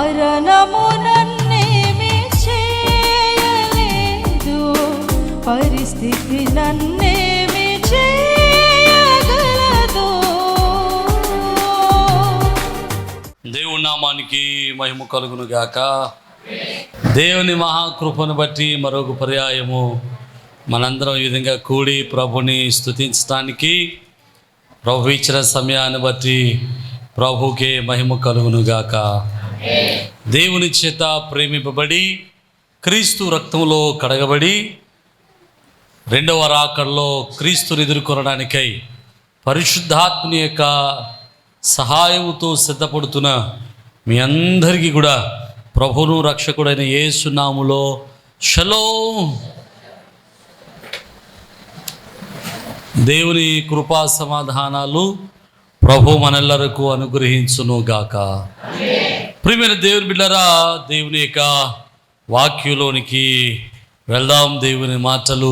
మరణము నన్నేమి చేయలేదు, పరిస్థితి నన్నేమి చేయగలదు. దేవుని నామానికి మహిమ కలుగును గాక. దేవుని మహాకృపను బట్టి మరొక పర్యాయము మనందరం ఈ విధంగా కూడి ప్రభుని స్తుతించడానికి, ప్రభు ఇచ్చిన సమయాన్ని బట్టి ప్రభుకే మహిమ కలుగును గాక. దేవుని చేత ప్రేమింపబడి క్రీస్తు రక్తంలో కడగబడి రెండవ రాకడలో క్రీస్తుని ఎదుర్కొనడానికై పరిశుద్ధాత్మని యొక్క సహాయముతో సిద్ధపడుతున్న మీ అందరికీ కూడా ప్రభువును రక్షకుడైన యేసు నామములో షలోమ్. దేవుని కృపా సమాధానాలు ప్రభు మనెల్లరకు అనుగ్రహించును గాక. ప్రియమైన దేవుని బిడ్డరా, దేవుని యొక్క వాక్యంలోనికి వెళ్దాం. దేవుని మాటలు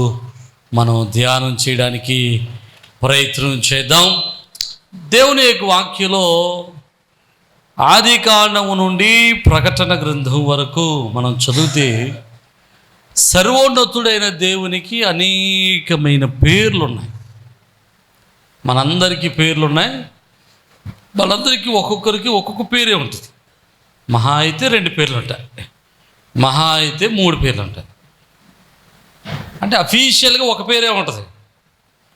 మనం ధ్యానం చేయడానికి ప్రయత్నం చేద్దాం. దేవుని యొక్క వాక్యంలో ఆది కాండము నుండి ప్రకటన గ్రంథం వరకు మనం చదివితే సర్వోన్నతుడైన దేవునికి అనేకమైన పేర్లు ఉన్నాయి. మనందరికీ పేర్లు ఉన్నాయి. వాళ్ళందరికీ ఒక్కొక్కరికి ఒక్కొక్క పేరే ఉంటుంది. మహా అయితే 2 పేర్లు ఉంటాయి, మహా అయితే 3 పేర్లు ఉంటాయి. అంటే అఫీషియల్గా ఒక పేరే ఉంటుంది,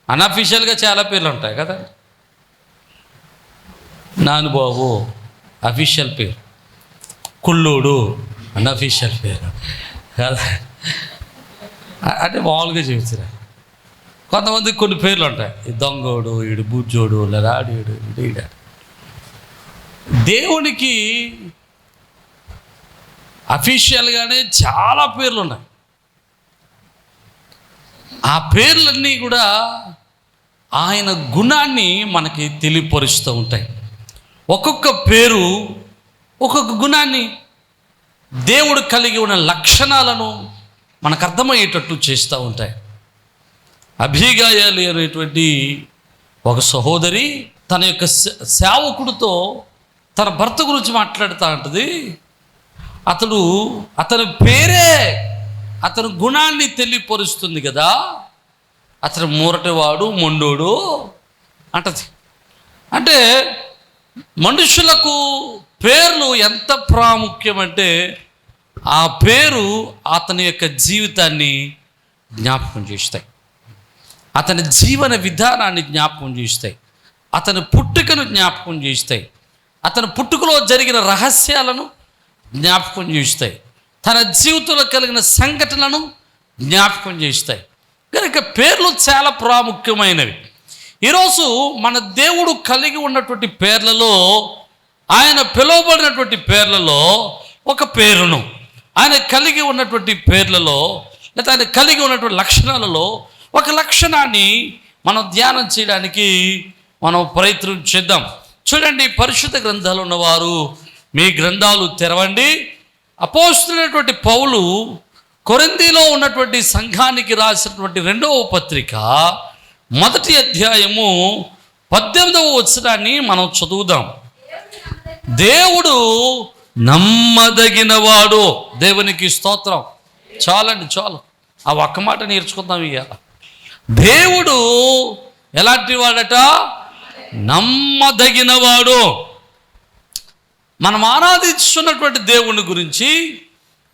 అన్అఫీషియల్గా చాలా పేర్లు ఉంటాయి కదా. నానుబాబు అఫీషియల్ పేరు, కుళ్ళోడు అన్అఫీషియల్ పేరు కదా. అంటే మామూలుగా చెబుతారు. కొంతమందికి కొన్ని పేర్లు ఉంటాయి, దొంగోడు, ఈడు బుజ్జోడు, లరాడీడు, ఈడు. దేవునికి అఫీషియల్గానే చాలా పేర్లు ఉన్నాయి. ఆ పేర్లన్నీ కూడా ఆయన గుణాన్ని మనకి తెలియపరుస్తూ ఉంటాయి. ఒక్కొక్క పేరు ఒక్కొక్క గుణాన్ని, దేవుడు కలిగి ఉన్న లక్షణాలను మనకు అర్థమయ్యేటట్టు చేస్తూ ఉంటాయి. అభిగాయాలి అనేటువంటి ఒక సహోదరి తన యొక్క సేవకుడితో తన భర్త గురించి మాట్లాడుతూ ఉంటుంది. అతని పేరే అతని గుణాన్ని తెలియపరుస్తుంది కదా. అతను మూరటివాడు, మొండోడు అంటది. అంటే మనుషులకు పేర్లు ఎంత ప్రాముఖ్యమంటే ఆ పేరు అతని యొక్క జీవితాన్ని జ్ఞాపకం చేస్తాయి, అతని జీవన విధానాన్ని జ్ఞాపకం చేస్తాయి, అతని పుట్టుకను జ్ఞాపకం చేస్తాయి, అతని పుట్టుకలో జరిగిన రహస్యాలను జ్ఞాపకం చేస్తాయి, తన జీవితంలో కలిగిన సంఘటనలను జ్ఞాపకం చేస్తాయి. కనుక పేర్లు చాలా ప్రాముఖ్యమైనవి. ఈరోజు మన దేవుడు కలిగి ఉన్నటువంటి పేర్లలో, ఆయన పిలువబడినటువంటి పేర్లలో ఒక పేరును, ఆయన కలిగి ఉన్నటువంటి పేర్లలో లేదా ఆయన కలిగి ఉన్నటువంటి లక్షణాలలో ఒక లక్షణాన్ని మనం ధ్యానం చేయడానికి మనం ప్రయత్నం చేద్దాం. చూడండి, పరిశుద్ధ గ్రంథాలు ఉన్నవారు మీ గ్రంథాలు తెరవండి. అపోస్తులైనటువంటి పౌలు కొరింథీలో ఉన్నటువంటి సంఘానికి రాసినటువంటి 2వ పత్రిక 1వ అధ్యాయము 18వ వచనాన్ని మనం చదువుదాం. దేవుడు నమ్మదగినవాడు. దేవునికి స్తోత్రం. చాలండి, చాలు. ఆ ఒక్క మాట నేర్చుకుందాం ఇవాళ. దేవుడు ఎలాంటి వాడట? నమ్మదగినవాడు. మనం ఆరాధించున్నటువంటి దేవుని గురించి,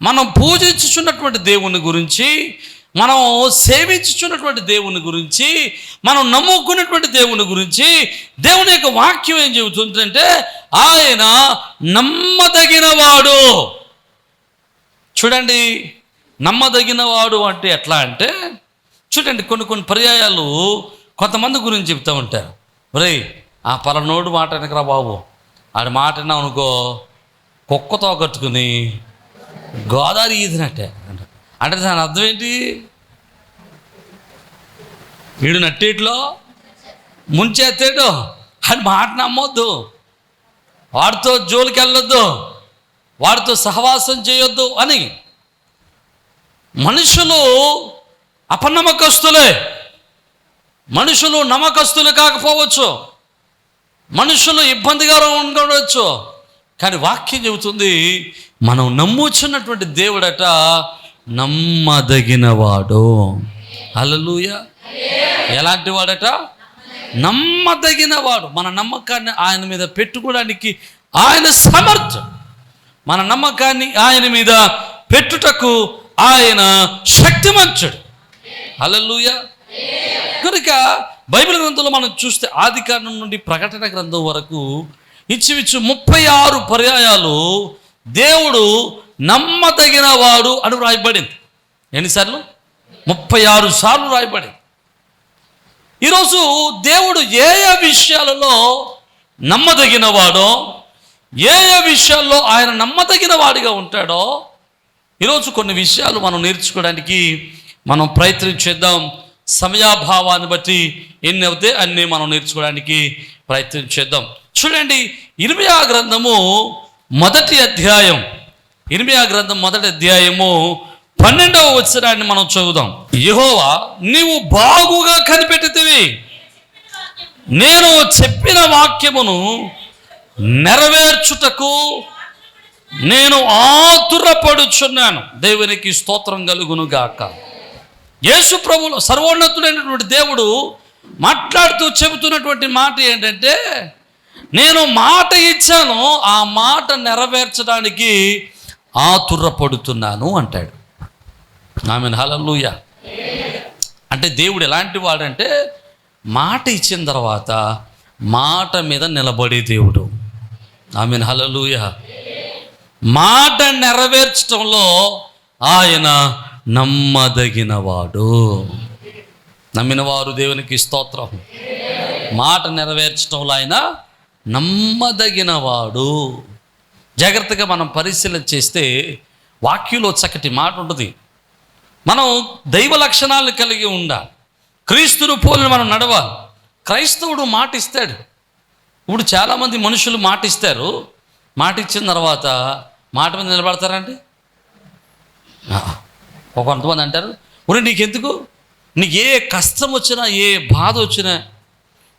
మనం పూజించుచున్నటువంటి దేవుని గురించి, మనం సేవించుచున్నటువంటి దేవుని గురించి, మనం నమ్ముకున్నటువంటి దేవుని గురించి దేవుని యొక్క వాక్యం ఏం చెబుతుందంటే ఆయన నమ్మదగినవాడు. చూడండి, నమ్మదగినవాడు అంటే ఎట్లా అంటే, చూడండి, కొన్ని పర్యాయాలు కొంతమంది గురించి చెప్తూ ఉంటారు. ఒరే, ఆ పలానోడు మాట వెనకరా బాబు, ఆడి మాట విన్నావు అనుకో కుక్కతో కట్టుకుని గోదావరి ఈదినట్టే అంటే దాని అర్థం ఏంటి? వీడు నట్టేట్లో ముంచేస్తాడు అని మాట నమ్మొద్దు, వాడితో జోలికి వెళ్ళొద్దు, వాడితో సహవాసం చేయొద్దు అని. మనుషులు అపనమ్మకస్తులే, మనుషులు నమ్మకస్తులు కాకపోవచ్చు, మనుషులు ఇబ్బందిగా ఉండవచ్చు, కానీ వాక్యం చెబుతుంది మనం నమ్ముచున్నటువంటి దేవుడట నమ్మదగినవాడు. హల్లెలూయా. ఎలాంటి వాడట? నమ్మదగినవాడు. మన నమ్మకాన్ని ఆయన మీద పెట్టుకోవడానికి ఆయన సమర్థుడు. మన నమ్మకాన్ని ఆయన మీద పెట్టుటకు ఆయన శక్తిమంతుడు. హల్లెలూయా. కనుక బైబిల్ గ్రంథంలో మనం చూస్తే ఆదికాండం నుండి ప్రకటన గ్రంథం వరకు ఇచ్చిమిచ్చు 36 పర్యాయాలు దేవుడు నమ్మదగిన వాడు అని రాయబడింది. ఎన్నిసార్లు? 36 సార్లు రాయబడింది. ఈరోజు దేవుడు ఏ ఏ విషయాలలో నమ్మదగిన వాడో, ఏ ఏ విషయాల్లో ఆయన నమ్మదగిన వాడిగా ఉంటాడో ఈరోజు కొన్ని విషయాలు మనం నేర్చుకోవడానికి మనం ప్రయత్నం చేద్దాం. సమయాభావాన్ని బట్టి ఎన్ని అవుతే అన్నీ మనం నేర్చుకోవడానికి ప్రయత్నం చేద్దాం. చూడండి, ఇర్మియా గ్రంథము మొదటి అధ్యాయం, ఇర్మియా గ్రంథం మొదటి అధ్యాయము 12వ వచనాన్ని మనం చదువుదాం. యెహోవా, నీవు బాగుగా కనిపెట్టితివి, నేను చెప్పిన వాక్యమును నెరవేర్చుటకు నేను ఆతురపడుచున్నాను. దేవునికి స్తోత్రం కలుగును గాక. యేసు ప్రభువు సర్వోన్నతుడైనటువంటి దేవుడు మాట్లాడుతూ చెబుతున్నటువంటి మాట ఏంటంటే, నేను మాట ఇచ్చాను, ఆ మాట నెరవేర్చడానికి ఆతురపడుతున్నాను అంటాడు. ఆమేన్. హల్లెలూయా. అంటే దేవుడు ఎలాంటి వాడంటే, మాట ఇచ్చిన తర్వాత మాట మీద నిలబడే దేవుడు. ఆమేన్. హల్లెలూయా. మాట నెరవేర్చడంలో ఆయన నమ్మదగినవాడు. నమ్మినవారు దేవునికి స్తోత్రం. మాట నెరవేర్చడంలో ఆయన నమ్మదగినవాడు. జాగ్రత్తగా మనం పరిశీలన చేస్తే వాక్యంలో చక్కటి మాట ఉంటుంది. మనం దైవ లక్షణాలను కలిగి ఉండాలి. క్రీస్తును పోలిన మనం నడవాలి. క్రైస్తవుడు మాట ఇస్తాడు. ఇప్పుడు చాలామంది మనుషులు మాట ఇస్తారు, మాట ఇచ్చిన తర్వాత మాట మీద నిలబడతారండి. కొంతమంది అంటారు, ఒరే నీకెందుకు, నీకు ఏ కష్టం వచ్చినా, ఏ బాధ వచ్చినా,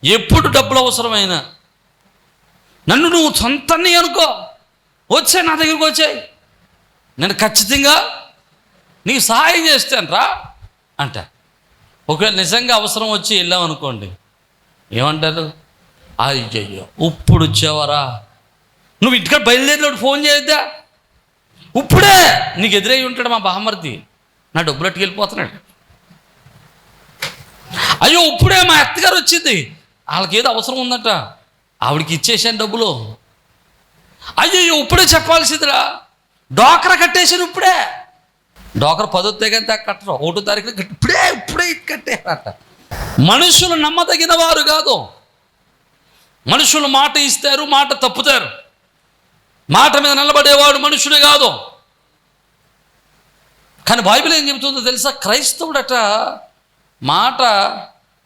ఎప్పుడు డబ్బులు అవసరమైనా నన్ను నువ్వు సొంతాన్ని అనుకో, వచ్చాయి నా దగ్గరికి వచ్చాయి, నేను ఖచ్చితంగా నీకు సహాయం చేస్తాను రా అంట. ఒకవేళ నిజంగా అవసరం వచ్చి వెళ్ళాం అనుకోండి, ఏమంటారు? అయ్యయ్యో ఇప్పుడు వచ్చావరా, నువ్వు ఇంటికాడ బయలుదేరినప్పుడు ఫోన్ చేయొద్దా, ఇప్పుడే నీకు ఎదురై ఉంటాడు మా బామ్మర్ది, నా డబ్బులు అట్టుకెళ్ళిపోతున్నాడు. అయ్యో ఇప్పుడే మా అత్తగారు వచ్చింది, వాళ్ళకి ఏదో అవసరం ఉందట, ఆవిడకి ఇచ్చేసాను డబ్బులు. అయ్యో ఇప్పుడే చెప్పాల్సిందిరా, డోకరా కట్టేసాను ఇప్పుడే. డోకరా 10వ తేదీ కట్టరు, 1వ తారీఖున ఇప్పుడే కట్టేయాలట. మనుషులు నమ్మదగిన వారు కాదు. మనుషులు మాట ఇస్తారు, మాట తప్పుతారు. మాట మీద నిలబడేవాడు మనుషుడు కాదు. కానీ బైబిల్ ఏం చెబుతుందో తెలుసా? క్రైస్తవుడట మాట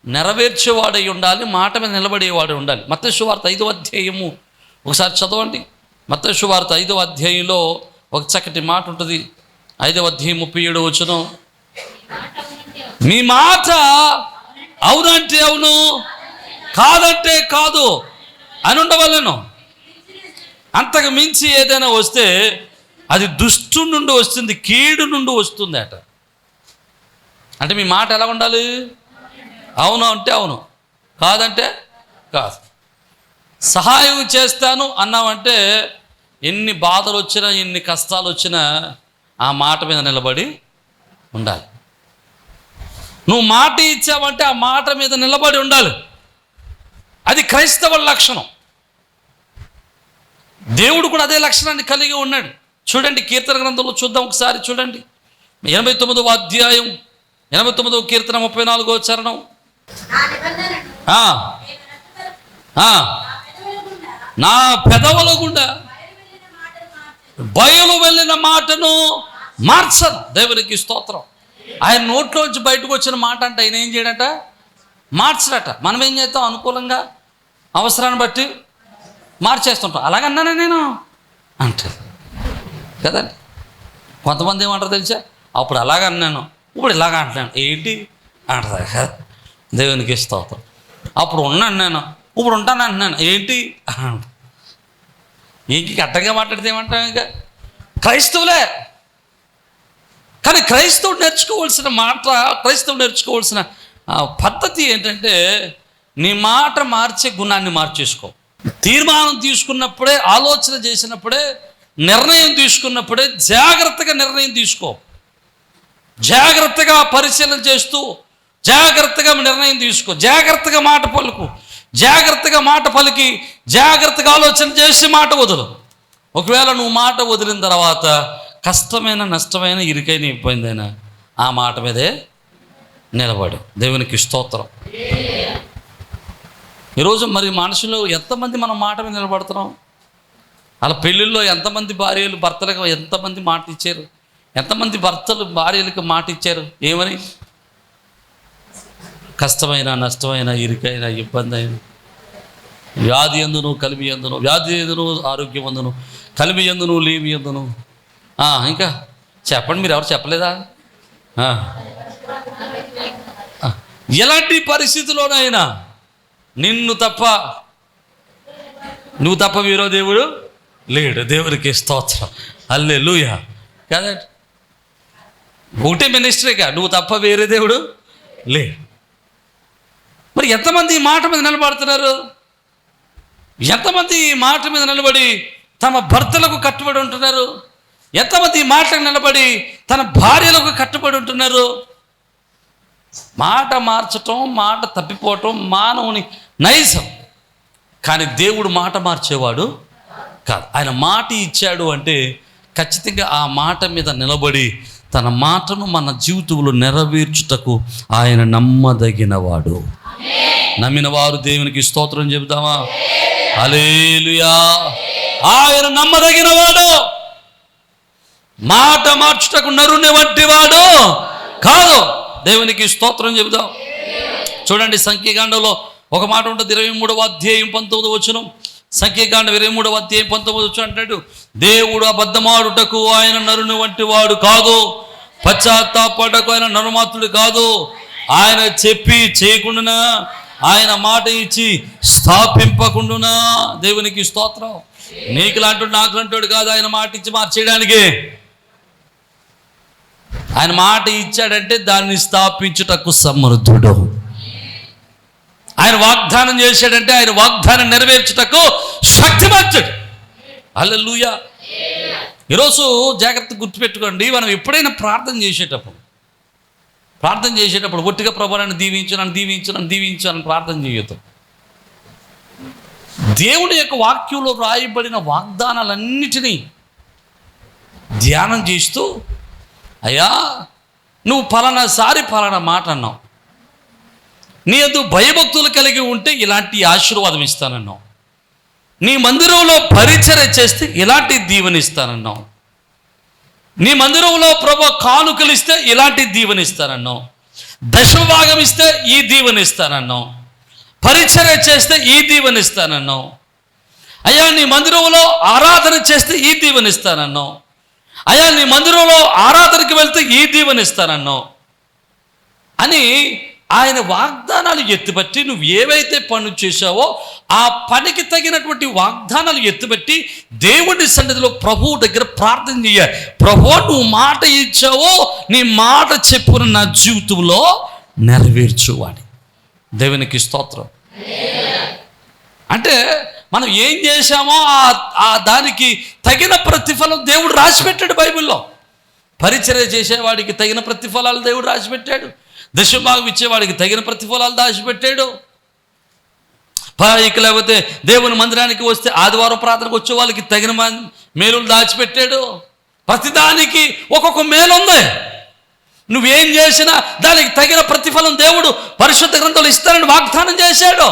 నెరవేర్చేవాడై ఉండాలి, మాట మీద నిలబడేవాడు ఉండాలి. మత్తయి సువార్త 5వ అధ్యాయము ఒకసారి చదవండి. మత్తయి సువార్త 5వ అధ్యాయంలో ఒక చక్కటి మాట ఉంటుంది. 5వ అధ్యాయం 37వ వచనం, మీ మాట అవునంటే అవును, కాదంటే కాదు అని ఉండవలను. అంతకు మించి ఏదైనా వస్తే అది దుష్టు నుండి వస్తుంది, కీడు నుండి వస్తుంది అట. అంటే మీ మాట ఎలా ఉండాలి? అవును అంటే అవును, కాదంటే కాదు. సహాయం చేస్తాను అన్నామంటే ఎన్ని బాధలు వచ్చినా, ఎన్ని కష్టాలు వచ్చినా ఆ మాట మీద నిలబడి ఉండాలి. నువ్వు మాట ఇచ్చావంటే ఆ మాట మీద నిలబడి ఉండాలి. అది క్రైస్తవ లక్షణం. దేవుడు కూడా అదే లక్షణాన్ని కలిగి ఉన్నాడు. చూడండి, కీర్తన గ్రంథంలో చూద్దాం ఒకసారి. చూడండి, 89వ అధ్యాయం 89వ కీర్తన 34వ చరణం. నా పెదవుల గుండా బయలు వెళ్ళిన మాటను మార్చను. దేవునికి స్తోత్రం. ఆయన నోట్లోంచి బయటకు వచ్చిన మాట అంటే ఆయన ఏం చేయడట? మార్చడట. మనం ఏం చేస్తాం? అనుకూలంగా అవసరాన్ని బట్టి మార్చేస్తుంటాం. అలాగన్నానే నేను అంటే కదండి. కొంతమంది ఏమంటారు తెలుసా? అప్పుడు అలాగన్నాను, ఇప్పుడు ఇలాగ అంటున్నాను ఏంటి అంటారు కదా. దేవునికి స్తోత్రం. అప్పుడు ఉన్నాను నేను, ఇప్పుడు ఉంటాను అంటున్నాను ఏంటి అంట. ఇంక అడ్డంగా మాట్లాడితే ఏమంటాం? ఇంకా క్రైస్తవులే. కానీ క్రైస్తవుడు నేర్చుకోవాల్సిన మాట, క్రైస్తవుడు నేర్చుకోవాల్సిన పద్ధతి ఏంటంటే, నీ మాట మార్చే గుణాన్ని మార్చేసుకో. తీర్మానం తీసుకున్నప్పుడే, ఆలోచన చేసినప్పుడే, నిర్ణయం తీసుకున్నప్పుడే జాగ్రత్తగా నిర్ణయం తీసుకో. జాగ్రత్తగా పరిశీలన చేస్తూ జాగ్రత్తగా నిర్ణయం తీసుకో. జాగ్రత్తగా మాట పలుకు. జాగ్రత్తగా మాట పలికి జాగ్రత్తగా ఆలోచన చేసి మాట వదులు. ఒకవేళ నువ్వు మాట వదిలిన తర్వాత కష్టమైన, నష్టమైన, ఇరుకైన, ఇబ్బందైనా ఆ మాట మీదే నిలబడు. దేవునికి స్తోత్రం. ఈరోజు మరి మనుషులు ఎంతమంది మనం మాట మీద నిలబడుతున్నాం? అలా పెళ్ళిళ్ళలో ఎంతమంది భార్యలు భర్తలకు ఎంతమంది మాట ఇచ్చారు? ఎంతమంది భర్తలు భార్యలకు మాట ఇచ్చారు? ఏమని? కష్టమైన, నష్టమైన, ఇరుకైన, ఇబ్బంది అయిన, వ్యాధి ఎందును, కలిమి ఎందును, వ్యాధి ఎందును, ఆరోగ్యం ఎందును, కలిమి ఎందును, లేమి ఎందును. ఇంకా చెప్పండి, మీరు ఎవరు చెప్పలేదా? ఎలాంటి పరిస్థితిలోనైనా నువ్వు తప్ప వీరో దేవుడు లేడు. దేవునికి స్తోత్రం. హల్లెలూయా. కాదండి, ఒకటే మినిస్టరీగా నువ్వు తప్ప వేరే దేవుడు లేడు. మరి ఎంతమంది ఈ మాట మీద నిలబడుతున్నారు? ఎంతమంది ఈ మాట మీద నిలబడి తమ భర్తలకు కట్టుబడి ఉంటున్నారు? ఎంతమంది ఈ మాటలకు నిలబడి తన భార్యలకు కట్టుబడి ఉంటున్నారు? మాట మార్చటం, మాట తప్పిపోవటం మానవుని నైజం. కానీ దేవుడు మాట మార్చేవాడు కాదు. ఆయన మాట ఇచ్చాడు అంటే ఖచ్చితంగా ఆ మాట మీద నిలబడి తన మాటను మన జీవితంలో నెరవేర్చుటకు ఆయన నమ్మదగినవాడు. నమ్మిన వారు దేవునికి స్తోత్రం చెబుతామా? హల్లెలూయా. ఆయన నమ్మదగినవాడు. మాట మార్చుటకు నరుని వంటి వాడు కాదు. దేవునికి స్తోత్రం చెబుదాం. చూడండి, సంఖ్యాకాండంలో ఒక మాట ఉంటుంది, 23వ అధ్యాయం 19వ వచనం. సంఖ్యాకాండం 23వ అధ్యాయం 19వ వచనం అంటాడు, దేవుడు అబద్ధమాడుటకు ఆయన నరుని వంటి వాడు కాదు, పశ్చాత్తాపడకు ఆయన నరుమాత్రుడు కాదు. ఆయన చెప్పి చేయకుండానా, ఆయన మాట ఇచ్చి స్థాపింపకుండునా. దేవునికి స్తోత్రం. నీకు లాంటి నాకు లాంటి కాదు ఆయన మాట ఇచ్చి మార్చేయడానికి. ఆయన మాట ఇచ్చాడంటే దాన్ని స్థాపించుటకు సమర్థుడు. ఆయన వాగ్దానం చేశాడంటే ఆయన వాగ్దానం నెరవేర్చుటకు శక్తిమంతుడు. హల్లెలూయా. ఈరోజు జాగ్రత్త గుర్తుపెట్టుకోండి, మనం ఎప్పుడైనా ప్రార్థన చేసేటప్పుడు ఒట్టిగా ప్రభువు నన్ను దీవించు ప్రార్థన చేయొద్దు. దేవుడి యొక్క వాక్యంలో వ్రాయబడిన వాగ్దానాలన్నిటినీ ధ్యానం చేస్తూ, అయ్యా నువ్వు పలానాసారి పలానా మాట అన్నావు, నీ యందు భయభక్తులు కలిగి ఉంటే ఇలాంటి ఆశీర్వాదం ఇస్తానన్నావు, నీ మందిరంలో పరిచర్య చేస్తే ఇలాంటి దీవెనిస్తానన్నావు, నీ మందిరంలో ప్రభు కానుకలు ఇస్తే ఇలాంటి దీవెనిస్తానన్నావు, దశమభాగం ఇస్తే ఈ దీవెనిస్తానన్నావు, పరిచర్య చేస్తే ఈ దీవెనిస్తానన్నావు, అయ్యా నీ మందిరంలో ఆరాధన చేస్తే ఈ దీవెనిస్తానన్నావు, అయ్యా నీ మందిరంలో ఆరాధనకి వెళ్తే ఈ దీవెనిస్తానన్నావు అని ఆయన వాగ్దానాలు ఎత్తుబట్టి నువ్వు ఏవైతే పనులు చేశావో ఆ పనికి తగినటువంటి వాగ్దానాలు ఎత్తుబట్టి దేవుడి సన్నిధిలో ప్రభువు దగ్గర ప్రార్థన చేయాలి. ప్రభువు నువ్వు మాట ఇచ్చావో నీ మాట చెప్పున నా జీవితంలో నెరవేర్చువాడి. దేవునికి స్తోత్రం. అంటే మనం ఏం చేశామో ఆ దానికి తగిన ప్రతిఫలం దేవుడు రాసిపెట్టాడు బైబిల్లో. పరిచర్య చేసేవాడికి తగిన ప్రతిఫలాలు దేవుడు రాసిపెట్టాడు. దశమభాగం ఇచ్చేవాడికి తగిన ప్రతిఫలాలు దాచిపెట్టాడు. ఇక లేకపోతే దేవుని మందిరానికి వస్తే ఆదివారం ప్రార్థనకు వచ్చే వాళ్ళకి తగిన మేలులు దాచిపెట్టాడు. ప్రతిదానికి ఒక్కొక్క మేలు ఉంది. నువ్వేం చేసినా దానికి తగిన ప్రతిఫలం దేవుడు పరిశుద్ధ గ్రంథంలో ఇస్తానని వాగ్దానం చేశాడు.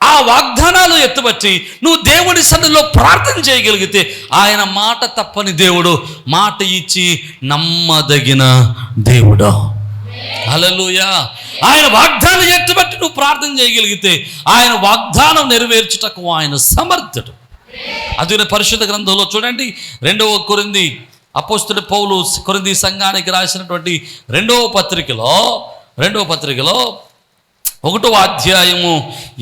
ఆ వాగ్దానాలు ఎత్తుబట్టి నువ్వు దేవుడి సన్నిధిలో ప్రార్థన చేయగలిగితే ఆయన మాట తప్పని దేవుడు, మాట ఇచ్చి నమ్మదగిన దేవుడు. హల్లెలూయా. ఆయన వాగ్దానం ఎత్తుబట్టి నువ్వు ప్రార్థన చేయగలిగితే ఆయన వాగ్దానం నెరవేర్చుటకు ఆయన సమర్థుడు. అది పరిశుద్ధ గ్రంథంలో చూడండి, 2వ కొరింథీ అపోస్తలుడు పౌలు కొరింథీ సంఘానికి రాసినటువంటి 2వ పత్రికలో 1వ అధ్యాయము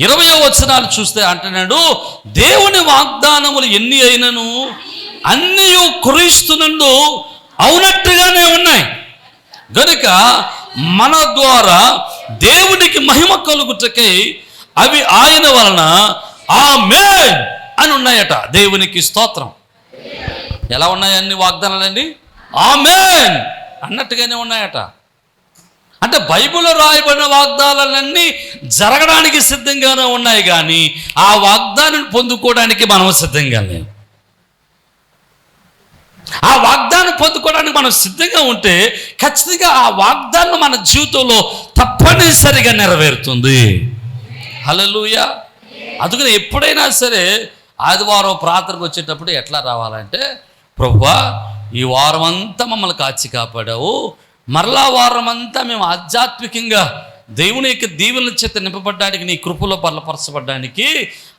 20వ వచనాలు చూస్తే అంటున్నాడు, దేవుని వాగ్దానములు ఎన్ని అయినను అన్నీ క్రీస్తునందు అవునట్టుగానే ఉన్నాయి గనుక మన ద్వారా దేవునికి మహిమ కలుగుటకై అవి ఆయన వలన ఆమేన్ అని ఉన్నాయట. దేవునికి స్తోత్రం. ఎలా ఉన్నాయి అన్ని వాగ్దానాలండి? ఆమేన్ అన్నట్టుగానే ఉన్నాయట. అంటే బైబిల్లో రాయబడిన వాగ్దానాలన్నీ జరగడానికి సిద్ధంగానే ఉన్నాయి, కానీ ఆ వాగ్దానం పొందుకోవడానికి మనం సిద్ధంగా లేము. ఆ వాగ్దానం పొందుకోవడానికి మనం సిద్ధంగా ఉంటే ఖచ్చితంగా ఆ వాగ్దానం మన జీవితంలో తప్పనిసరిగా నెరవేరుతుంది. హల్లెలూయా. అందుకని ఎప్పుడైనా సరే ఆదివారం ప్రార్థనకు వచ్చేటప్పుడు ఎట్లా రావాలంటే, ప్రభువా ఈ వారం అంతా మమ్మల్ని కాచి కాపాడావు, మరలా వారం అంతా మేము ఆధ్యాత్మికంగా దేవుని యొక్క దీవెనల చేత నింపబడ్డానికి, నీ కృపలో బలపరచబడ్డానికి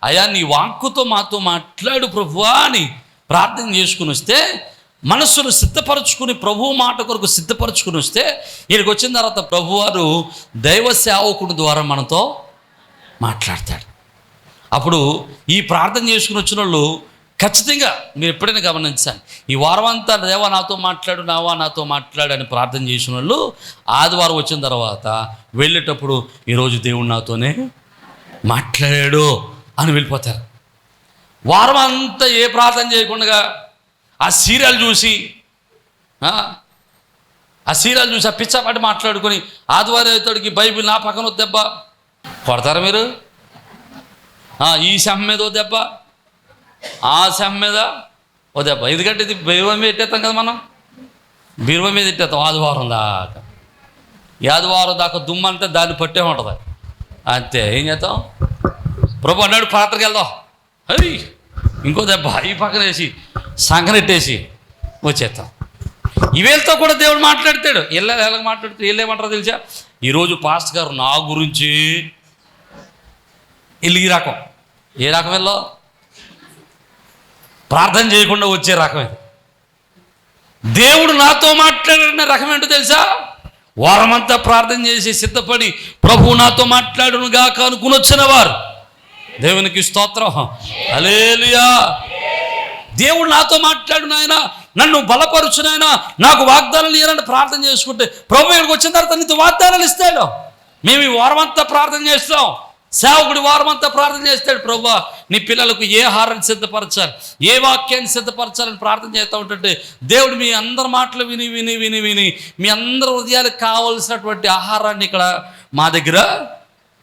అయా నీ వాక్కుతో మాతో మాట్లాడు ప్రభువా అని ప్రార్థన చేసుకుని వస్తే, మనస్సును సిద్ధపరచుకుని ప్రభువు మాట కొరకు సిద్ధపరచుకుని వస్తే, ఇక్కడికి వచ్చిన తర్వాత ప్రభువారు దైవ సేవకుడి ద్వారా మనతో మాట్లాడతాడు. అప్పుడు ఈ ప్రార్థన చేసుకుని వచ్చిన వాళ్ళు ఖచ్చితంగా మీరు ఎప్పుడైనా గమనించాలి, ఈ వారం అంతా దేవా నాతో మాట్లాడు, నాతో మాట్లాడు అని ప్రార్థన చేసిన వాళ్ళు ఆదివారం వచ్చిన తర్వాత వెళ్ళేటప్పుడు ఈరోజు దేవుడు నాతోనే మాట్లాడాడు అని వెళ్ళిపోతారు. వారం అంతా ఏ ప్రార్థన చేయకుండా ఆ సీరియల్ చూసి ఆ పిచ్చపాటి మాట్లాడుకొని ఆదివారం అవుతాడికి బైబిల్ నా పక్కన ఓ దెబ్బ కొడతారా మీరు? ఈ శం మీద ఓ దెబ్బ, ఆ శం మీద ఓ దెబ్బ. ఎందుకంటే ఇది బీరువా మీద పెట్టేస్తాం కదా, మనం బీరువా మీద పెట్టేస్తాం ఆదివారం దాకా. ఈ ఆదివారం దాకా దుమ్మంతా దాన్ని పట్టే ఉంటుంది అంతే. ఏం చేస్తాం? ప్రభు అన్నాడు పాత్రకి వెళ్దాం, అయ్యి ఇంకో దెబ్బ ఈ పక్కన వేసి సంకనెట్టేసి వచ్చేస్తాం. ఇవేళతో కూడా దేవుడు మాట్లాడతాడు. ఎలాగ మాట్లాడుతాడు? వీళ్ళేమంటారో తెలుసా, ఈరోజు పాస్టర్ గారు నా గురించి వీళ్ళు ఈ రకం. ఏ రకం వెళ్ళో ప్రార్థన చేయకుండా వచ్చే రకం ఇది. దేవుడు నాతో మాట్లాడిన రకం ఏంటో తెలుసా? వారమంతా ప్రార్థన చేసి సిద్ధపడి ప్రభువు నాతో మాట్లాడును గాక అనుకుని వచ్చిన వారు. దేవునికి స్తోత్రం, హల్లెలూయా. దేవుడు నాతో మాట్లాడు నాయన, నన్ను బలపరుచు నాయన, నాకు వాగ్దానాలు ఇవ్వాలని ప్రార్థన చేసుకుంటే ప్రభు ఇక్కడికి వచ్చిన తర్వాత నీతో వాగ్దానాలు ఇస్తాడు. మేము ఈ వారమంతా ప్రార్థన చేస్తాం, సేవకుడి వారమంతా ప్రార్థన చేస్తాడు. ప్రభువా నీ పిల్లలకు ఏ ఆహారాన్ని సిద్ధపరచాలి, ఏ వాక్యాన్ని సిద్ధపరచాలని ప్రార్థన చేస్తూ ఉంటుంటే దేవుడు మీ అందరి మాటలు విని విని విని విని మీ అందరి హృదయాలకు కావలసినటువంటి ఆహారాన్ని ఇక్కడ మా దగ్గర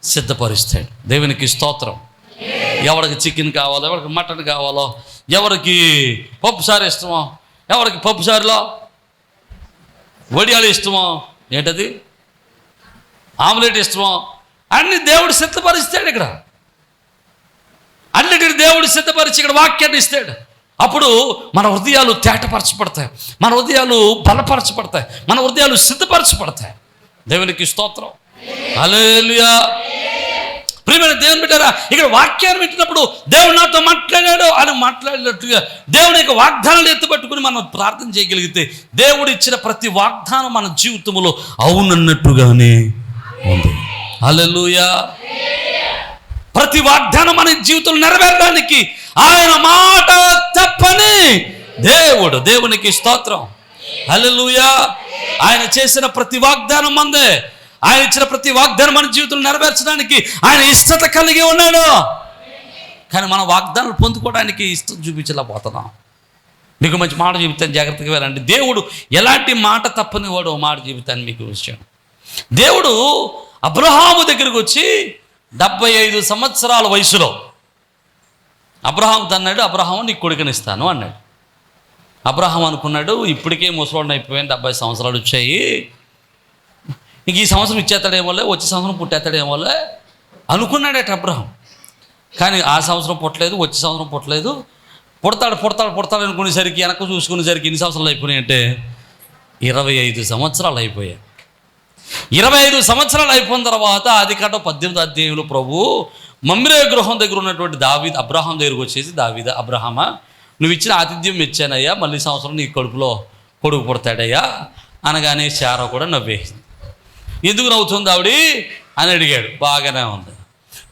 సిద్ధపరుస్తాడు. దేవునికి స్తోత్రం. ఎవరికి చికెన్ కావాలో, ఎవరికి మటన్ కావాలో, ఎవరికి పప్పుసారు ఇష్టమో, ఎవరికి పప్పుసారులో వడియాలు ఇష్టమో, ఏంటది ఆమ్లెట్ ఇష్టమో, అన్ని దేవుడు సిద్ధపరిస్తాడు. ఇక్కడ అన్నిటిని దేవుడు సిద్ధపరిచి ఇక్కడ వాక్యాన్ని ఇస్తాడు. అప్పుడు మన హృదయాలు తేటపరచబడతాయి, మన హృదయాలు బలపరచబడతాయి, మన హృదయాలు సిద్ధపరచబడతాయి. దేవునికి స్తోత్రం, హల్లెలూయా. ప్రియమైన దేవుని బిడ్డలారా, ఇక్కడ వాక్యాన్ని వింటున్నప్పుడు దేవుడు నాతో మాట్లాడాడు అని మాట్లాడినట్టుగా దేవుని యొక్క వాగ్దానాలు ఎత్తుపట్టుకుని మనం ప్రార్థన చేయగలిగితే దేవుడు ఇచ్చిన ప్రతి వాగ్దానం మన జీవితంలో అవునన్నట్టుగానే ఉంది. హల్లెలూయా. ప్రతి వాగ్దానం మన జీవితంలో నెరవేరడానికి ఆయన మాట తప్పని దేవుడు. దేవునికి స్తోత్రం, హల్లెలూయా. ఆయన చేసిన ప్రతి వాగ్దానం మందే, ఆయన ఇచ్చిన ప్రతి వాగ్దానం మన జీవితంలో నెరవేర్చడానికి ఆయన ఇష్టత కలిగి ఉన్నాడు. కానీ మన వాగ్దానాలు పొందుకోవడానికి ఇష్టం చూపించలేకపోతున్నాం. మీకు మంచి మాట చెబుతాను, జాగ్రత్తగా వెళ్ళండి. దేవుడు ఎలాంటి మాట తప్పని వాడు మాట చెబుతాను మీకు విషయం. దేవుడు అబ్రహాము దగ్గరికి వచ్చి 75 సంవత్సరాల వయసులో అబ్రహాముతో అన్నాడు, అబ్రహాము నీకు కొడుకునిస్తాను అన్నాడు. అబ్రహాం అనుకున్నాడు, ఇప్పటికే ముసలోడిని అయిపోయింది, 70 సంవత్సరాలు వచ్చాయి, ఇంక ఈ సంవత్సరం ఇచ్చేస్తాడేమోలే, వచ్చే సంవత్సరం పుట్టేస్తాడేమోలే అనుకున్నాడట అబ్రహాం. కానీ ఆ సంవత్సరం పుట్టలేదు, వచ్చే సంవత్సరం పుట్టలేదు. పుడతాడు అనుకునేసరికి వెనక చూసుకునేసరికి ఎన్ని సంవత్సరాలు అయిపోయినాయంటే 25 సంవత్సరాలు అయిపోయాయి. 25 సంవత్సరాలు అయిపోయిన తర్వాత ఆదికాండం 18వ అధ్యాయంలో ప్రభు మమ్రే గృహం దగ్గర ఉన్నటువంటి దావీదు అబ్రహాం దగ్గరకు వచ్చేసి, దావీదు అబ్రహామా నువ్వు ఇచ్చిన ఆతిథ్యం ఇచ్చానయ్యా, మళ్ళీ సంవత్సరం నీ కడుపులో కొడుకు పుడతాడయ్యా అనగానే శారా కూడా నవ్వేసింది. ఎందుకు నవ్వుతుంది ఆవిడ అని అడిగాడు. బాగానే ఉంది.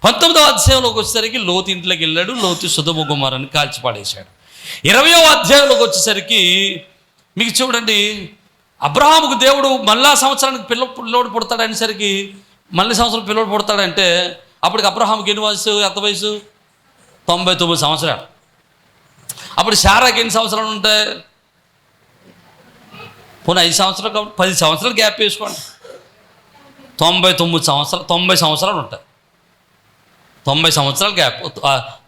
19వ అధ్యాయంలోకి వచ్చేసరికి లోతు ఇంట్లోకి వెళ్ళాడు. లోతు సొదొమ గొమొర్రాని కాల్చి పాడేశాడు. 20వ అధ్యాయంలోకి వచ్చేసరికి మీకు చూడండి, అబ్రహాముకు దేవుడు మళ్ళా సంవత్సరానికి పిల్లోడు పుడతాడనేసరికి మళ్ళీ సంవత్సరం పిల్లోడు పుడతాడంటే అప్పటికి అబ్రహాముకి ఎన్ని వయసు, ఎంత వయసు? 99 సంవత్సరాలు. అప్పుడు శారాకి ఎన్ని సంవత్సరాలు ఉంటాయి? పోనీ 5 సంవత్సరాలు కాబట్టి 10 సంవత్సరాలు గ్యాప్ వేసుకోండి. 99 సంవత్సరాలు, 90 సంవత్సరాలు ఉంటాయి. 90 సంవత్సరాలు గ్యాప్,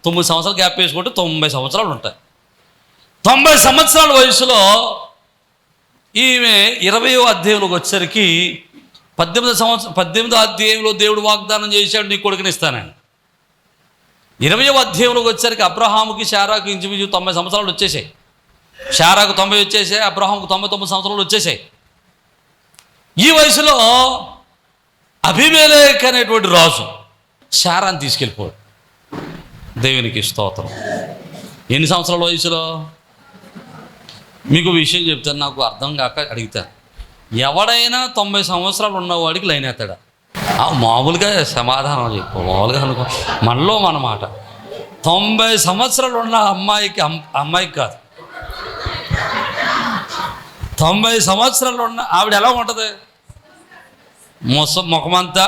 9 సంవత్సరాలు గ్యాప్ వేసుకుంటే 90 సంవత్సరాలు ఉంటాయి. 90 సంవత్సరాల వయసులో ఈమె 20వ అధ్యాయంలోకి వచ్చేసరికి 18వ అధ్యాయంలో దేవుడు వాగ్దానం చేశాడు, నీ కొడుకుని ఇస్తానని. 20వ అధ్యాయంలోకి వచ్చేసరికి అబ్రహాముకి శారాకు ఇంచుమించు 90 సంవత్సరాలు వచ్చేసాయి. శారాకు 90 వచ్చేసాయి, అబ్రహాముకు 99 సంవత్సరాలు వచ్చేసాయి. ఈ వయసులో అబీమెలెకు అనేటువంటి రాజు శారాన్ని తీసుకెళ్ళిపోయాడు. దేవునికి స్తోత్రం. ఎన్ని సంవత్సరాల వయసులో? మీకు విషయం చెప్తాను, నాకు అర్థం కాక అడుగుతాను. ఎవడైనా 90 సంవత్సరాలు ఉన్నవాడికి లైన్ ఎత్తాడా? మామూలుగా సమాధానం చెప్పు, మామూలుగా అనుకో, మనలో మన మాట. 90 సంవత్సరాలు ఉన్న అమ్మాయికి కాదు, 90 సంవత్సరాలు ఉన్న ఆవిడ ఎలా ఉంటుంది? ముఖమంతా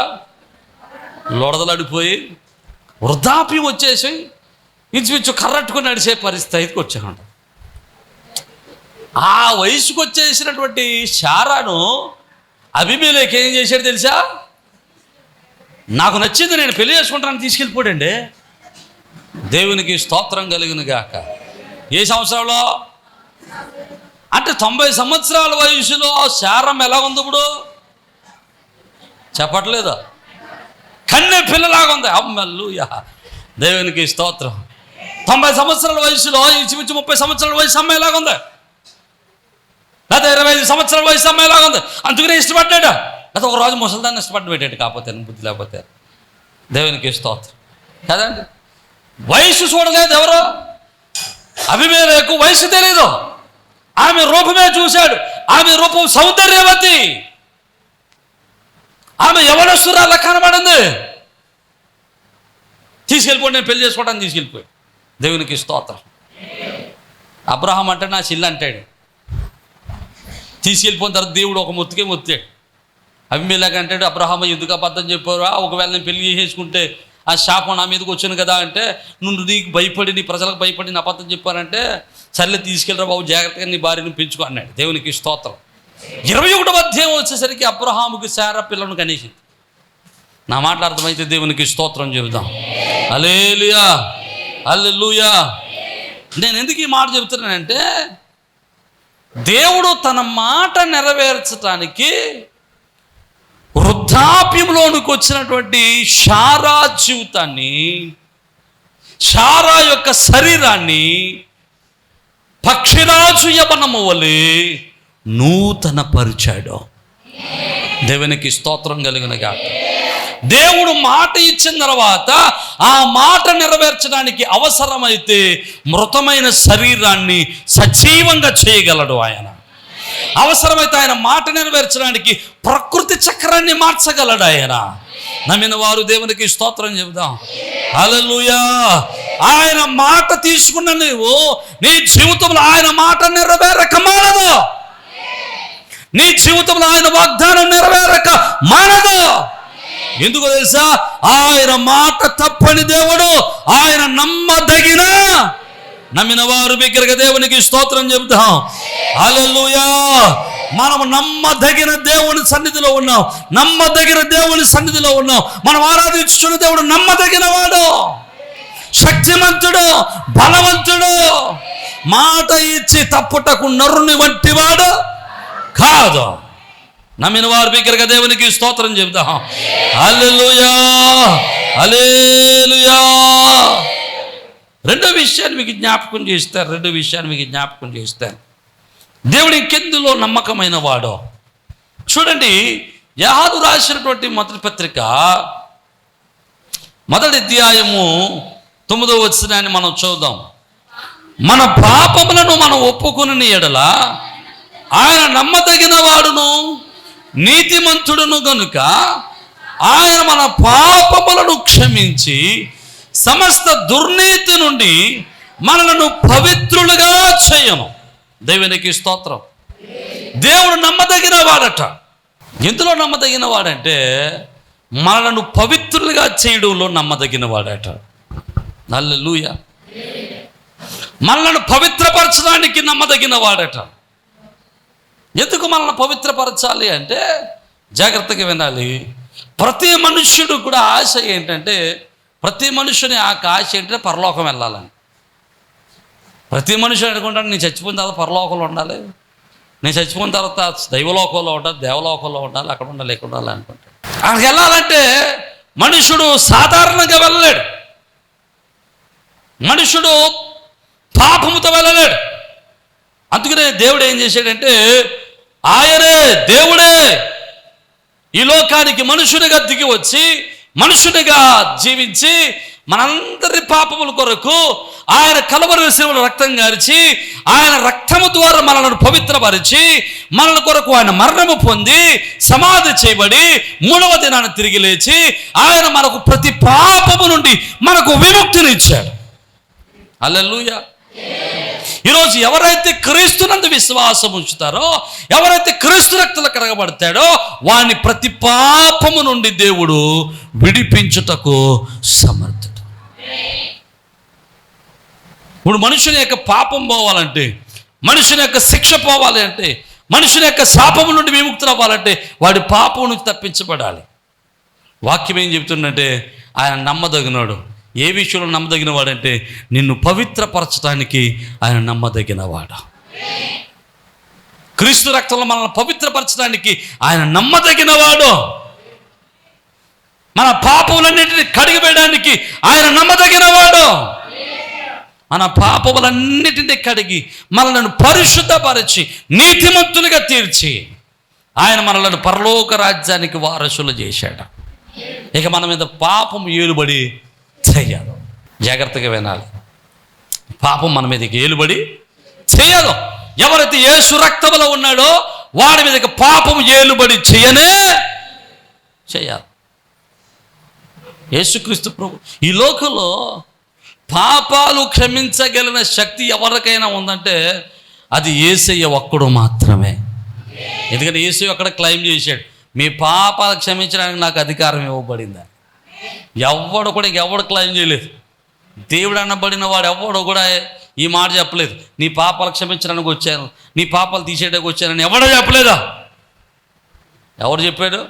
లొడదలడిపోయి వృద్ధాప్యం వచ్చేసి ఇంచుమించు కర్రట్టుకుని నడిచే పరిస్థితికి వచ్చామంట. ఆ వయసుకు వచ్చేసినటువంటి శారాను అబీమెలెకు ఏం చేశాడు తెలుసా? నాకు నచ్చింది, నేను పెళ్లి చేసుకుంటానని తీసుకెళ్ళిపోడండి. దేవునికి స్తోత్రం కలుగును గాక. ఏ సంవత్సరంలో అంటే 90 సంవత్సరాల వయసులో శారం ఎలా ఉంది ఇప్పుడు? చెప్పట్లేదు, కన్నె పిల్లలాగా ఉంది. హల్లెలూయా, దేవునికి స్తోత్రం. 90 సంవత్సరాల వయసులో ఇంచుమించు 30 సంవత్సరాల వయసు అమ్మాయిలాగా ఉంది, లేదా 25 సంవత్సరాల వయసు అమ్మాయిలాగా ఉంది. అందుకనే ఇష్టపడ్డాడు. లేదా ఒక రోజు ముసలిదాన్ని ఇష్టపడ్డ పెట్టాడు, కాకపోతే బుద్ధి లేకపోతే. దేవునికి స్తోత్రం కదండి. వయసు చూడలేదు ఎవరు? అబీమెలెకు వయసు తెలియదు, ఆమె రూపమే చూశాడు. ఆమె రూపం సౌందర్యవతి, ఆమె యవనస్తురాలా కనబడింది. తీసుకెళ్ళిపోయి నేను పెళ్లి చేసుకోవడానికి తీసుకెళ్ళిపోయాడు. దేవునికి స్తోత్రం. అబ్రహాం అంటే నా చిల్లు అంటాడు. తీసుకెళ్ళిపోయిన తర్వాత దేవుడు ఒక మొత్తుకే మొత్తాడు. అబీమెలెకు అంటాడు, అబ్రహాం ఎందుకు అబద్ధం చెప్పారు? ఒకవేళ నేను పెళ్లి చేసుకుంటే ఆ శాపం నా మీదకి వచ్చాను కదా అంటే, నువ్వు నీకు భయపడి నీ ప్రజలకు భయపడి నా అబద్ధం చెప్పారంటే, సర్లే తీసుకెళ్ళరా బాబు, జాగ్రత్తగా నీ భార్యను పెంచుకో అన్నాడు. దేవునికి స్తోత్రం. 21వ అధ్యాయం వచ్చేసరికి అబ్రహాముకి శారా పిల్లను కనేసింది. నా మాటలు అర్థమైతే దేవునికి స్తోత్రం చెబుదాం. హల్లెలూయా, హల్లెలూయా. నేను ఎందుకు ఈ మాట చెబుతున్నానంటే, దేవుడు తన మాట నెరవేర్చడానికి వృద్ధాప్యంలోనికి వచ్చినటువంటి శారా జీవితాన్ని, శారా యొక్క శరీరాన్ని పక్షిరాజు యవనము వలె నూతన పరిచాడు. దేవునికి స్తోత్రం కలుగును గాక. దేవుడు మాట ఇచ్చిన తర్వాత ఆ మాట నెరవేర్చడానికి అవసరమైతే మృతమైన శరీరాన్ని సజీవంగా చేయగలడు ఆయన. అవసరమైతే ఆయన మాట నెరవేర్చడానికి ప్రకృతి చక్రాన్ని మార్చగలడు ఆయన. నమ్మిన వారు దేవునికి స్తోత్రం చెబుదాం. హల్లెలూయా. ఆయన మాట తీసుకున్న నీవు నీ జీవితంలో ఆయన మాట నెరవేరక మానదు. నీ జీవితంలో ఆయన వాగ్దానం నెరవేరక మానదు. ఎందుకో తెలుసా? ఆయన మాట తప్పని దేవుడు, ఆయన నమ్మదగిన. నమ్మిన వారు బిగ్గరగా దేవునికి స్తోత్రం చెబుతాం. హల్లెలూయా. మనం నమ్మదగిన దేవుని సన్నిధిలో ఉన్నాం, నమ్మదగిన దేవుని సన్నిధిలో ఉన్నాం. మనం ఆరాధించుచున్న దేవుడు నమ్మదగిన వాడు, శక్తిమంతుడు, బలవంతుడు. మాట ఇచ్చి తప్పుటకు నరుని వంటి వాడు కాదు. నమ్మిన వారు బిగ్గరగా దేవునికి స్తోత్రం చెబుతాం. హల్లెలూయా, హల్లెలూయా. రెండో విషయాన్ని మీకు జ్ఞాపకం చేస్తారు. దేవుడు ఇంకెందులో నమ్మకమైన వాడో చూడండి. యాహాదు రాసినటువంటి మొదటి పత్రిక 1వ అధ్యాయము 9వ వచనాన్ని మనం చూద్దాం. మన పాపములను మనం ఒప్పుకొనిన యెడల ఆయన నమ్మదగిన వాడును నీతిమంతుడును గనుక ఆయన మన పాపములను క్షమించి సమస్త దుర్నీతి నుండి మనలను పవిత్రులుగా చేయను. దేవునికి స్తోత్రం. దేవుడు నమ్మదగిన వాడట. ఎందులో నమ్మదగిన వాడంటే మనలను పవిత్రులుగా చేయడంలో నమ్మదగిన వాడట. హల్లెలూయా. మనలను పవిత్రపరచడానికి నమ్మదగిన వాడట. ఎందుకు మనల్ని పవిత్రపరచాలి అంటే జాగ్రత్తగా వినాలి. ప్రతి మనుష్యుడు కూడా ఆశ ఏంటంటే, ప్రతి మనుషుని ఆశ ఏంటంటే పరలోకం వెళ్ళాలని. ప్రతి మనుషుడు అనుకుంటాడు నేను చచ్చిపోయిన తర్వాత పరలోకంలో ఉండాలి, నేను చచ్చిపోయిన తర్వాత దైవలోకంలో ఉండాలి, దేవలోకంలో ఉండాలి, అక్కడ ఉండాలి, ఇక్కడ ఉండాలి అనుకుంటాడు. అక్కడికి వెళ్ళాలంటే మనుషుడు సాధారణంగా వెళ్ళలేడు. మనుషుడు పాపముతో వెళ్ళలేడు. అందుకనే దేవుడు ఏం చేశాడంటే ఆయనే దేవుడే ఈ లోకానికి మనుషునిగా దిగి వచ్చి మనుషునిగా జీవించి మనందరి పాపముల కొరకు ఆయన కలవరి శిలువలో రక్తం గారిచి ఆయన రక్తము ద్వారా మనలను పవిత్రపరిచి మనల కొరకు ఆయన మరణము పొంది సమాధి చేయబడి మూడవ దినాన్ని తిరిగి లేచి ఆయన మనకు ప్రతి పాపము నుండి మనకు విముక్తినిచ్చాడు. హల్లెలూయా. ఈరోజు ఎవరైతే క్రీస్తునందు విశ్వాసం ఉంచుతారో, ఎవరైతే క్రీస్తు రక్తంలో కడగబడతాడో వాని ప్రతి పాపము నుండి దేవుడు విడిపించుటకు సమర్థుడు. ఇప్పుడు మనుషుని యొక్క పాపం పోవాలంటే, మనుషుని యొక్క శిక్ష పోవాలి అంటే, మనుషుని యొక్క శాపము నుండి విముక్తి అవ్వాలంటే వాడి పాపం నుంచి తప్పించబడాలి. వాక్యం ఏం చెబుతుందంటే ఆయన నమ్మదగినవాడు. ఏ విషయంలో నమ్మదగిన వాడంటే నిన్ను పవిత్రపరచడానికి ఆయన నమ్మదగినవాడు. క్రీస్తు రక్తంలో మనల్ని పవిత్రపరచడానికి ఆయన నమ్మదగినవాడు. మన పాపములన్నింటినీ కడిగివేయడానికి ఆయన నమ్మదగినవాడు. మన పాపములన్నిటినీ కడిగి మనలను పరిశుద్ధపరిచి నీతిమంతులుగా తీర్చి ఆయన మనలను పరలోక రాజ్యానికి వారసులు చేశాడు. ఇక మన మీద పాపం ఏలుబడి చెయ్యదు. జాగ్రత్తగా వినాలి. పాపం మన మీదకి ఏలుబడి చేయదు. ఎవరైతే యేసు రక్తములో ఉన్నాడో వాడి మీదకి పాపం ఏలుబడి చేయనే చేయాలి. యేసుక్రీస్తు ప్రభు ఈ లోకంలో పాపాలు క్షమించగలిగిన శక్తి ఎవరికైనా ఉందంటే అది యేసయ్య ఒక్కడు మాత్రమే. ఎందుకంటే యేసయ్య అక్కడ క్లెయిమ్ చేశాడు, మీ పాపాలు క్షమించడానికి నాకు అధికారం ఇవ్వబడిందా. ఎవడు క్లెయిమ్ చేయలేదు. దేవుడు అనబడిన వాడు ఎవడు కూడా ఈ మాట చెప్పలేదు, నీ పాపాలు క్షమించడానికి వచ్చాను, నీ పాపాలు తీసేయడానికి వచ్చానని ఎవడో చెప్పలేదా? ఎవడు చెప్పాడు?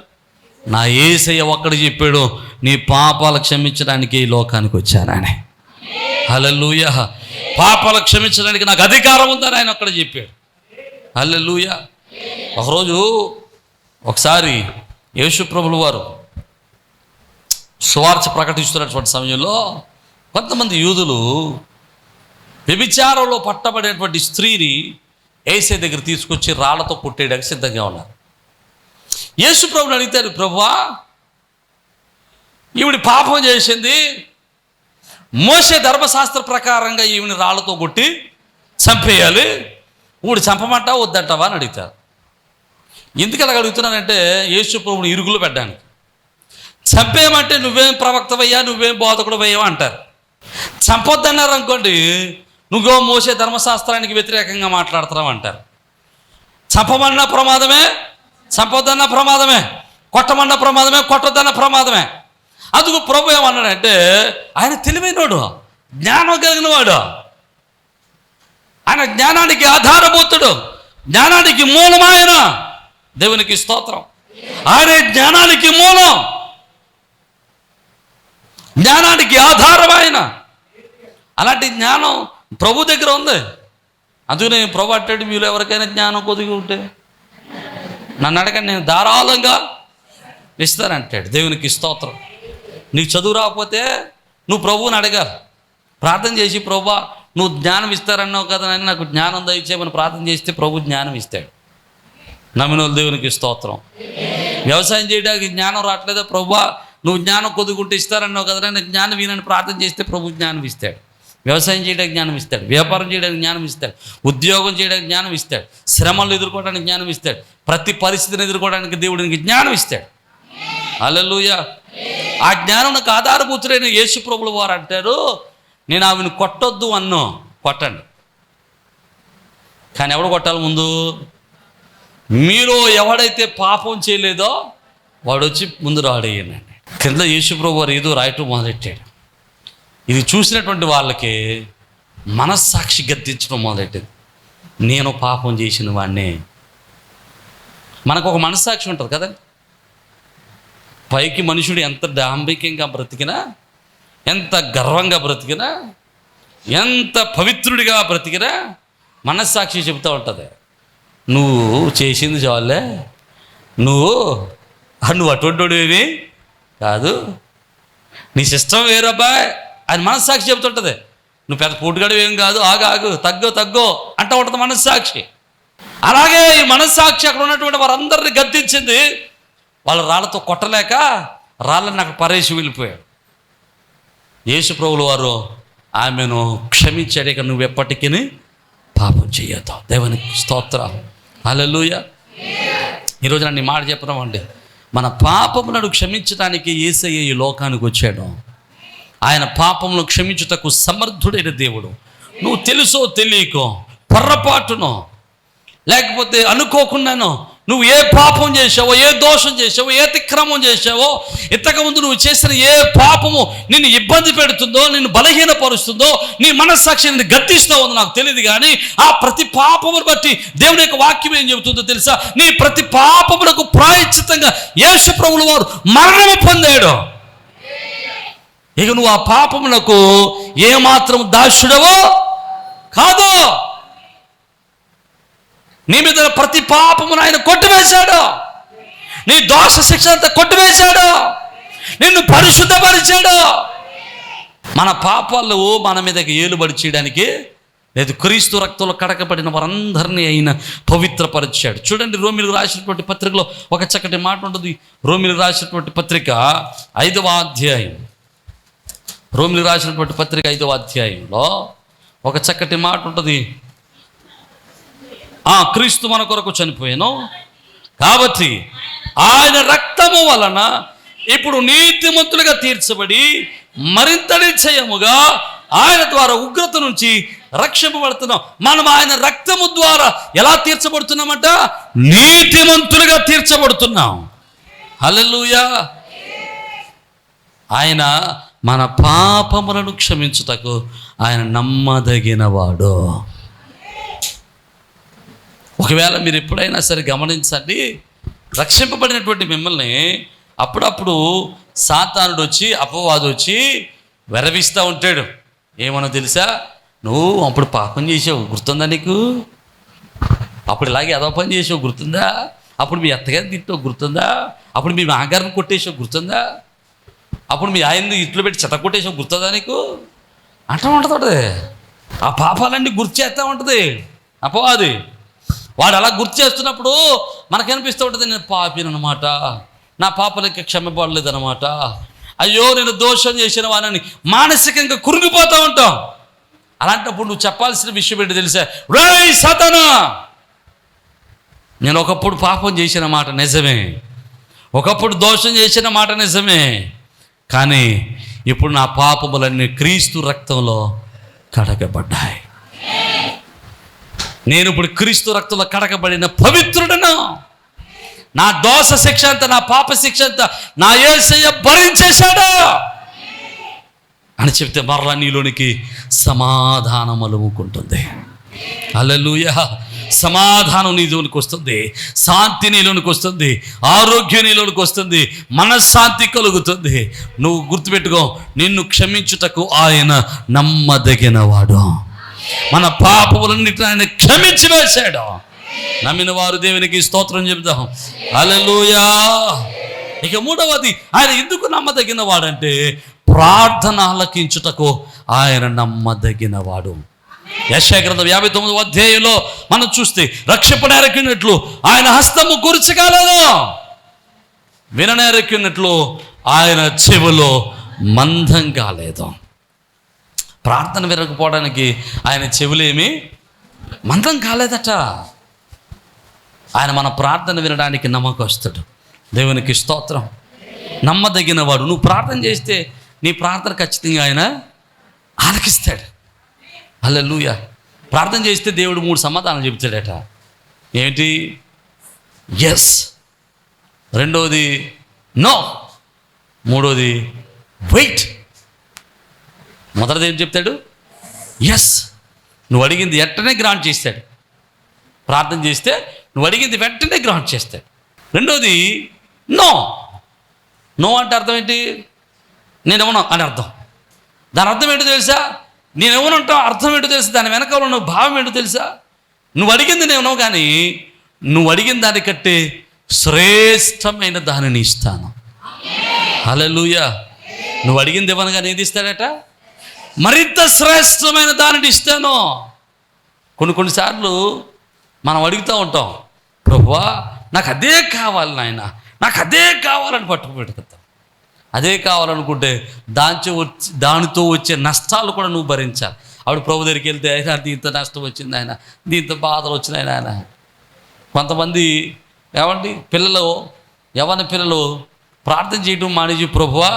నా యేసయ్య ఒక్కడు చెప్పాడు, నీ పాపాలు క్షమించడానికి ఈ లోకానికి వచ్చానని. హల్లెలూయా. పాపాలు క్షమించడానికి నాకు అధికారం ఉందని ఆయన ఒక్కడ చెప్పాడు. హల్లెలూయా. ఒకసారి యేసు ప్రభుల వారు సువార్త ప్రకటిస్తున్నటువంటి సమయంలో కొంతమంది యూదులు వ్యభిచారంలో పట్టబడేటువంటి స్త్రీని యేసయ్య దగ్గర తీసుకొచ్చి రాళ్లతో కొట్టేయడానికి సిద్ధంగా ఉన్నారు. యేసు ప్రభుని అడిగితారు, ప్రభువా ఈవిడి పాపం చేసింది, మోషే ధర్మశాస్త్ర ప్రకారంగా ఈవిని రాళ్లతో కొట్టి చంపేయాలి, ఈవిడు చంపమంటావా వద్దంటావా అని అడుగుతారు. ఎందుకు అలా అడుగుతున్నానంటే యేసు ప్రభుని ఇరుగులు పెట్టడానికి. చంపేయమంటే నువ్వేం ప్రవక్తవయ్యా, నువ్వేం బోధకుడవయ్యా అంటారు. చంపొద్దన్నారు అనుకోండి, నువ్వో మోసే ధర్మశాస్త్రానికి వ్యతిరేకంగా మాట్లాడుతున్నావు అంటారు. చంపమన్నా ప్రమాదమే, చంపొద్దన్న ప్రమాదమే, కొట్టమన్న ప్రమాదమే, కొట్టొద్దన్న ప్రమాదమే. అందుకు ప్రభు ఏమన్నాడంటే ఆయన తెలివైనవాడు, జ్ఞానం కలిగిన వాడు, ఆయన జ్ఞానానికి ఆధారభూతుడు, జ్ఞానానికి మూలం ఆయన. దేవునికి స్తోత్రం. ఆయనే జ్ఞానానికి మూలం, జ్ఞానానికి ఆధారం ఆయన. అలాంటి జ్ఞానం ప్రభు దగ్గర ఉంది. అందుకనే ప్రభు అంటాడు, మీలో ఎవరికైనా జ్ఞానం కొద్దిగా ఉంటే నన్ను అడగండి, నేను ధారాళంగా ఇస్తానంటాడు. దేవునికి స్తోత్రం. నీకు చదువు రాకపోతే నువ్వు ప్రభువుని అడగాలి, ప్రార్థన చేసి ప్రభువా నువ్వు జ్ఞానం ఇస్తారన్నావు కదా అని నాకు జ్ఞానం దయచేయమని ప్రార్థన చేస్తే ప్రభు జ్ఞానం ఇస్తాడు. నమ్మినోళ్ళు దేవునికి స్తోత్రం. వ్యవసాయం చేయడానికి జ్ఞానం రావట్లేదా, ప్రభువా నువ్వు జ్ఞానం కొద్దుకుంటే ఇస్తారన్నావు కదా నేను జ్ఞానం వీనని ప్రార్థన చేస్తే ప్రభు జ్ఞానం ఇస్తాడు. వ్యవసాయం చేయడానికి జ్ఞానం ఇస్తాడు, వ్యాపారం చేయడానికి జ్ఞానం ఇస్తాడు, ఉద్యోగం చేయడానికి జ్ఞానం ఇస్తాడు, శ్రమలు ఎదుర్కోవడానికి జ్ఞానం ఇస్తాడు, ప్రతి పరిస్థితిని ఎదుర్కోవడానికి దేవుడికి జ్ఞానం ఇస్తాడు. హల్లెలూయా. ఆ జ్ఞానమునకు ఆధారభూతుడైన యేసు ప్రభుల వారు అంటారు, నేను ఆమెను కొట్టొద్దు అన్నో, కొట్టండి. కానీ ఎవడు కొట్టాలి ముందు? మీలో ఎవడైతే పాపం చేయలేదో వాడు వచ్చి ముందు రాడేయండి. కింద యేసు ప్రభు వారు ఏదో రాయటం మొదలెట్టాడు. ఇది చూసినటువంటి వాళ్ళకి మనస్సాక్షి గద్దించడం మొదలెట్టింది. నేను పాపం చేసిన వాడిని. మనకు ఒక మనస్సాక్షి ఉంటుంది కదా. పైకి మనుషుడు ఎంత డాంబికంగా బ్రతికినా, ఎంత గర్వంగా బ్రతికినా, ఎంత పవిత్రుడిగా బ్రతికినా మనస్సాక్షి చెబుతూ ఉంటుంది, నువ్వు చేసింది చాలే, నువ్వు అటువంటివి కాదు, నీ సిస్టమ్ వేరబ్బాయ్ అని మనస్సాక్షి చెబుతుంటుంది. నువ్వు పెద్ద పూటుగాడు ఏం కాదు, ఆగు తగ్గో అంటూ ఉంటుంది మనస్సాక్షి. అలాగే ఈ మనస్సాక్షి అక్కడ ఉన్నటువంటి వారందరినీ గద్దించింది. వాళ్ళు రాళ్ళతో కొట్టలేక రాళ్ళని అక్కడ పరేసి వెళ్ళిపోయాడు. యేసు ప్రభుల వారు ఆమెను క్షమించాడు. ఇక నువ్వు ఎప్పటికీ పాపం చేయొద్దు. దేవునికి స్తోత్రం. హల్లెలూయా. ఈరోజు నన్ను ఈ మాట చెప్పినామండి, మన పాపములను క్షమించడానికి యేసయ్య ఈ లోకానికి వచ్చాడు. ఆయన పాపములను క్షమించుటకు సమర్థుడైన దేవుడు. నువ్వు తెలుసో తెలియకో, పొర్రపాటునో లేకపోతే అనుకోకుండానో నువ్వు ఏ పాపం చేసావో, ఏ దోషం చేసావో, ఏ అతిక్రమం చేసావో, ఇంతకుముందు నువ్వు చేసిన ఏ పాపము నిన్ను ఇబ్బంది పెడుతుందో, నిన్ను బలహీనపరుస్తుందో, నీ మనస్సాక్షి నిన్ను గద్దిస్తూ ఉందో నాకు తెలియదు. కానీ ఆ ప్రతి పాపమును బట్టి దేవుని యొక్క వాక్యం ఏం చెబుతుందో తెలుసా? నీ ప్రతి పాపములకు ప్రాయశ్చిత్తంగా యేసు ప్రభువుల వారు మరణము పొందాడు. ఇక నువ్వు ఆ పాపములకు ఏమాత్రం దాసుడవో కాదు. నీ మీద ప్రతి పాపమును ఆయన కొట్టివేశాడు. నీ దోష శిక్ష అంతా కొట్టివేశాడు. నిన్ను పరిశుద్ధపరిచాడు. మన పాపాలు మన మీదకి ఏలుబడి చేయడానికి లేదు, క్రీస్తు రక్తంలో కడకబడిన వారందరినీ ఆయన పవిత్రపరిచాడు. చూడండి, రోమిలకు రాసినటువంటి పత్రికలో ఒక చక్కటి మాట ఉంటుంది. రోమిలకు రాసినటువంటి పత్రిక 5వ అధ్యాయం, రోమిలకు రాసినటువంటి పత్రిక 5వ అధ్యాయంలో ఒక చక్కటి మాట ఉంటుంది. క్రీస్తు మన కొరకు చనిపోయాను కాబట్టి ఆయన రక్తము వలన ఇప్పుడు నీతిమంతులుగా తీర్చబడి మరింత నిశ్చయముగా ఆయన ద్వారా ఉగ్రత నుంచి రక్షింపబడుతున్నాం. మనం ఆయన రక్తము ద్వారా ఎలా తీర్చబడుతున్నామంట? నీతిమంతులుగా తీర్చబడుతున్నాం. హల్లెలూయా. ఆయన మన పాపములను క్షమించుటకు ఆయన నమ్మదగినవాడు. ఒకవేళ మీరు ఎప్పుడైనా సరే గమనించండి, రక్షింపబడినటువంటి మిమ్మల్ని అప్పుడప్పుడు సాతానుడు వచ్చి, అపవాది వచ్చి వెరవిస్తూ ఉంటాడు. ఏమన్నా తెలుసా? నువ్వు అప్పుడు పాపం చేసావు, గుర్తుందా నీకు? అప్పుడు ఇలాగే అదో పని చేసావు, గుర్తుందా? అప్పుడు మీ అత్తగారిని తింటావు, గుర్తుందా? అప్పుడు మీ మాగారిని కొట్టేసావు, గుర్తుందా? అప్పుడు మీ ఆయన్ని ఇట్లు పెట్టి చెత్త కొట్టేసావు, గుర్తుందా నీకు? అంటూ ఉంటుంది. ఆ పాపాలన్నీ గుర్తు చేస్తూ ఉంటుంది అపవాది. వాడు అలా గుర్తు చేస్తున్నప్పుడు మనకనిపిస్తూ ఉంటుంది, నేను పాపినమాట, నా పాపలకి క్షమపడలేదన్నమాట, అయ్యో నేను దోషం చేసిన వానని మానసికంగా కురిగిపోతూ ఉంటాం. అలాంటప్పుడు నువ్వు చెప్పాల్సిన విషయం ఏంటి తెలుసా? రేయ్ సాతానా, నేను ఒకప్పుడు పాపం చేసిన మాట నిజమే, ఒకప్పుడు దోషం చేసిన మాట నిజమే, కానీ ఇప్పుడు నా పాపములన్నీ క్రీస్తు రక్తంలో కడగబడ్డాయి. నేను ఇప్పుడు క్రీస్తు రక్తంలో కడగబడిన పవిత్రుడను. నా దోష శిక్ష అంతా, నా పాప శిక్ష అంతా నా యేసయ్య భరించేశాడు అని చెప్తే మరలా నీలోనికి సమాధానం అలుముకుంటుంది. హల్లెలూయా. సమాధానం నీలోనికి వస్తుంది, శాంతి నీలోనికి వస్తుంది, ఆరోగ్యం నీలోనికి వస్తుంది, మనశ్శాంతి కలుగుతుంది. నువ్వు గుర్తుపెట్టుకో, నిన్ను క్షమించుటకు ఆయన నమ్మదగినవాడు. మన పాపములన్నిటిని ఆయన క్షమించి వేశాడు. నమ్మిన వారు దేవునికి స్తోత్రం చెబుతాం. హల్లెలూయా. ఇక మూడవది, ఆయన ఎందుకు నమ్మదగిన వాడంటే ప్రార్థన ఆలకించుటకు ఆయన నమ్మదగినవాడు. యెషయా గ్రంథం 59వ అధ్యాయంలో మనం చూస్తే, రక్షింపనేరకినట్లు ఆయన హస్తము కూర్చగలదు, విననేరకినట్లు ఆయన చెవులో మందం కాలేదు. ప్రార్థన వినకపోవడానికి ఆయన చెవులేమి మందం కాలేదట. ఆయన మన ప్రార్థన వినడానికి నమ్మకస్తుడు. దేవునికి స్తోత్రం. నమ్మదగిన వాడు. నువ్వు ప్రార్థన చేస్తే నీ ప్రార్థన ఖచ్చితంగా ఆయన ఆలకిస్తాడు. హల్లెలూయా. ప్రార్థన చేస్తే దేవుడు 3 సమాధానాలు చెబుతాడట. ఏంటి? ఎస్, రెండోది నో, మూడోది వెయిట్. మొదటిది ఏం చెప్తాడు? ఎస్, నువ్వు అడిగింది వెంటనే గ్రాంట్ చేస్తాడు. ప్రార్థన చేస్తే నువ్వు అడిగింది వెంటనే గ్రాంట్ చేస్తాడు. రెండోది నో. నో అంటే అర్థం ఏంటి? నేనేమన్నా అని అర్థం. దాని అర్థం ఏంటో తెలుసా? నేనేమనుంటా అర్థం ఏంటో తెలుసా? దాని వెనకాల ఉన్న భావం ఏంటో తెలుసా? నువ్వు అడిగింది నేనో కానీ నువ్వు అడిగిన దానికంటే శ్రేష్టమైన దానిని ఇస్తాను. హల్లెలూయా. నువ్వు అడిగింది ఇవ్వనగానే ఏది ఇస్తాడట? మరింత శ్రేష్టమైన దానిని ఇస్తాను. కొన్నిసార్లు మనం అడుగుతూ ఉంటాం, ప్రభువా నాకు అదే కావాలి నాయన, నాకు అదే కావాలని పట్టుకుపెడతాం. అదే కావాలనుకుంటే దానితో వచ్చే నష్టాలు కూడా నువ్వు భరించాలి. ఆవిడ ప్రభు దగ్గరికి వెళ్తే ఆయన దీంతో నష్టం వచ్చింది, ఆయన దీంతో బాధలు వచ్చినాయి ఆయన. కొంతమంది ఏమండి యవ్వన పిల్లలు ప్రార్థన చేయడం మానేసి, ప్రభువా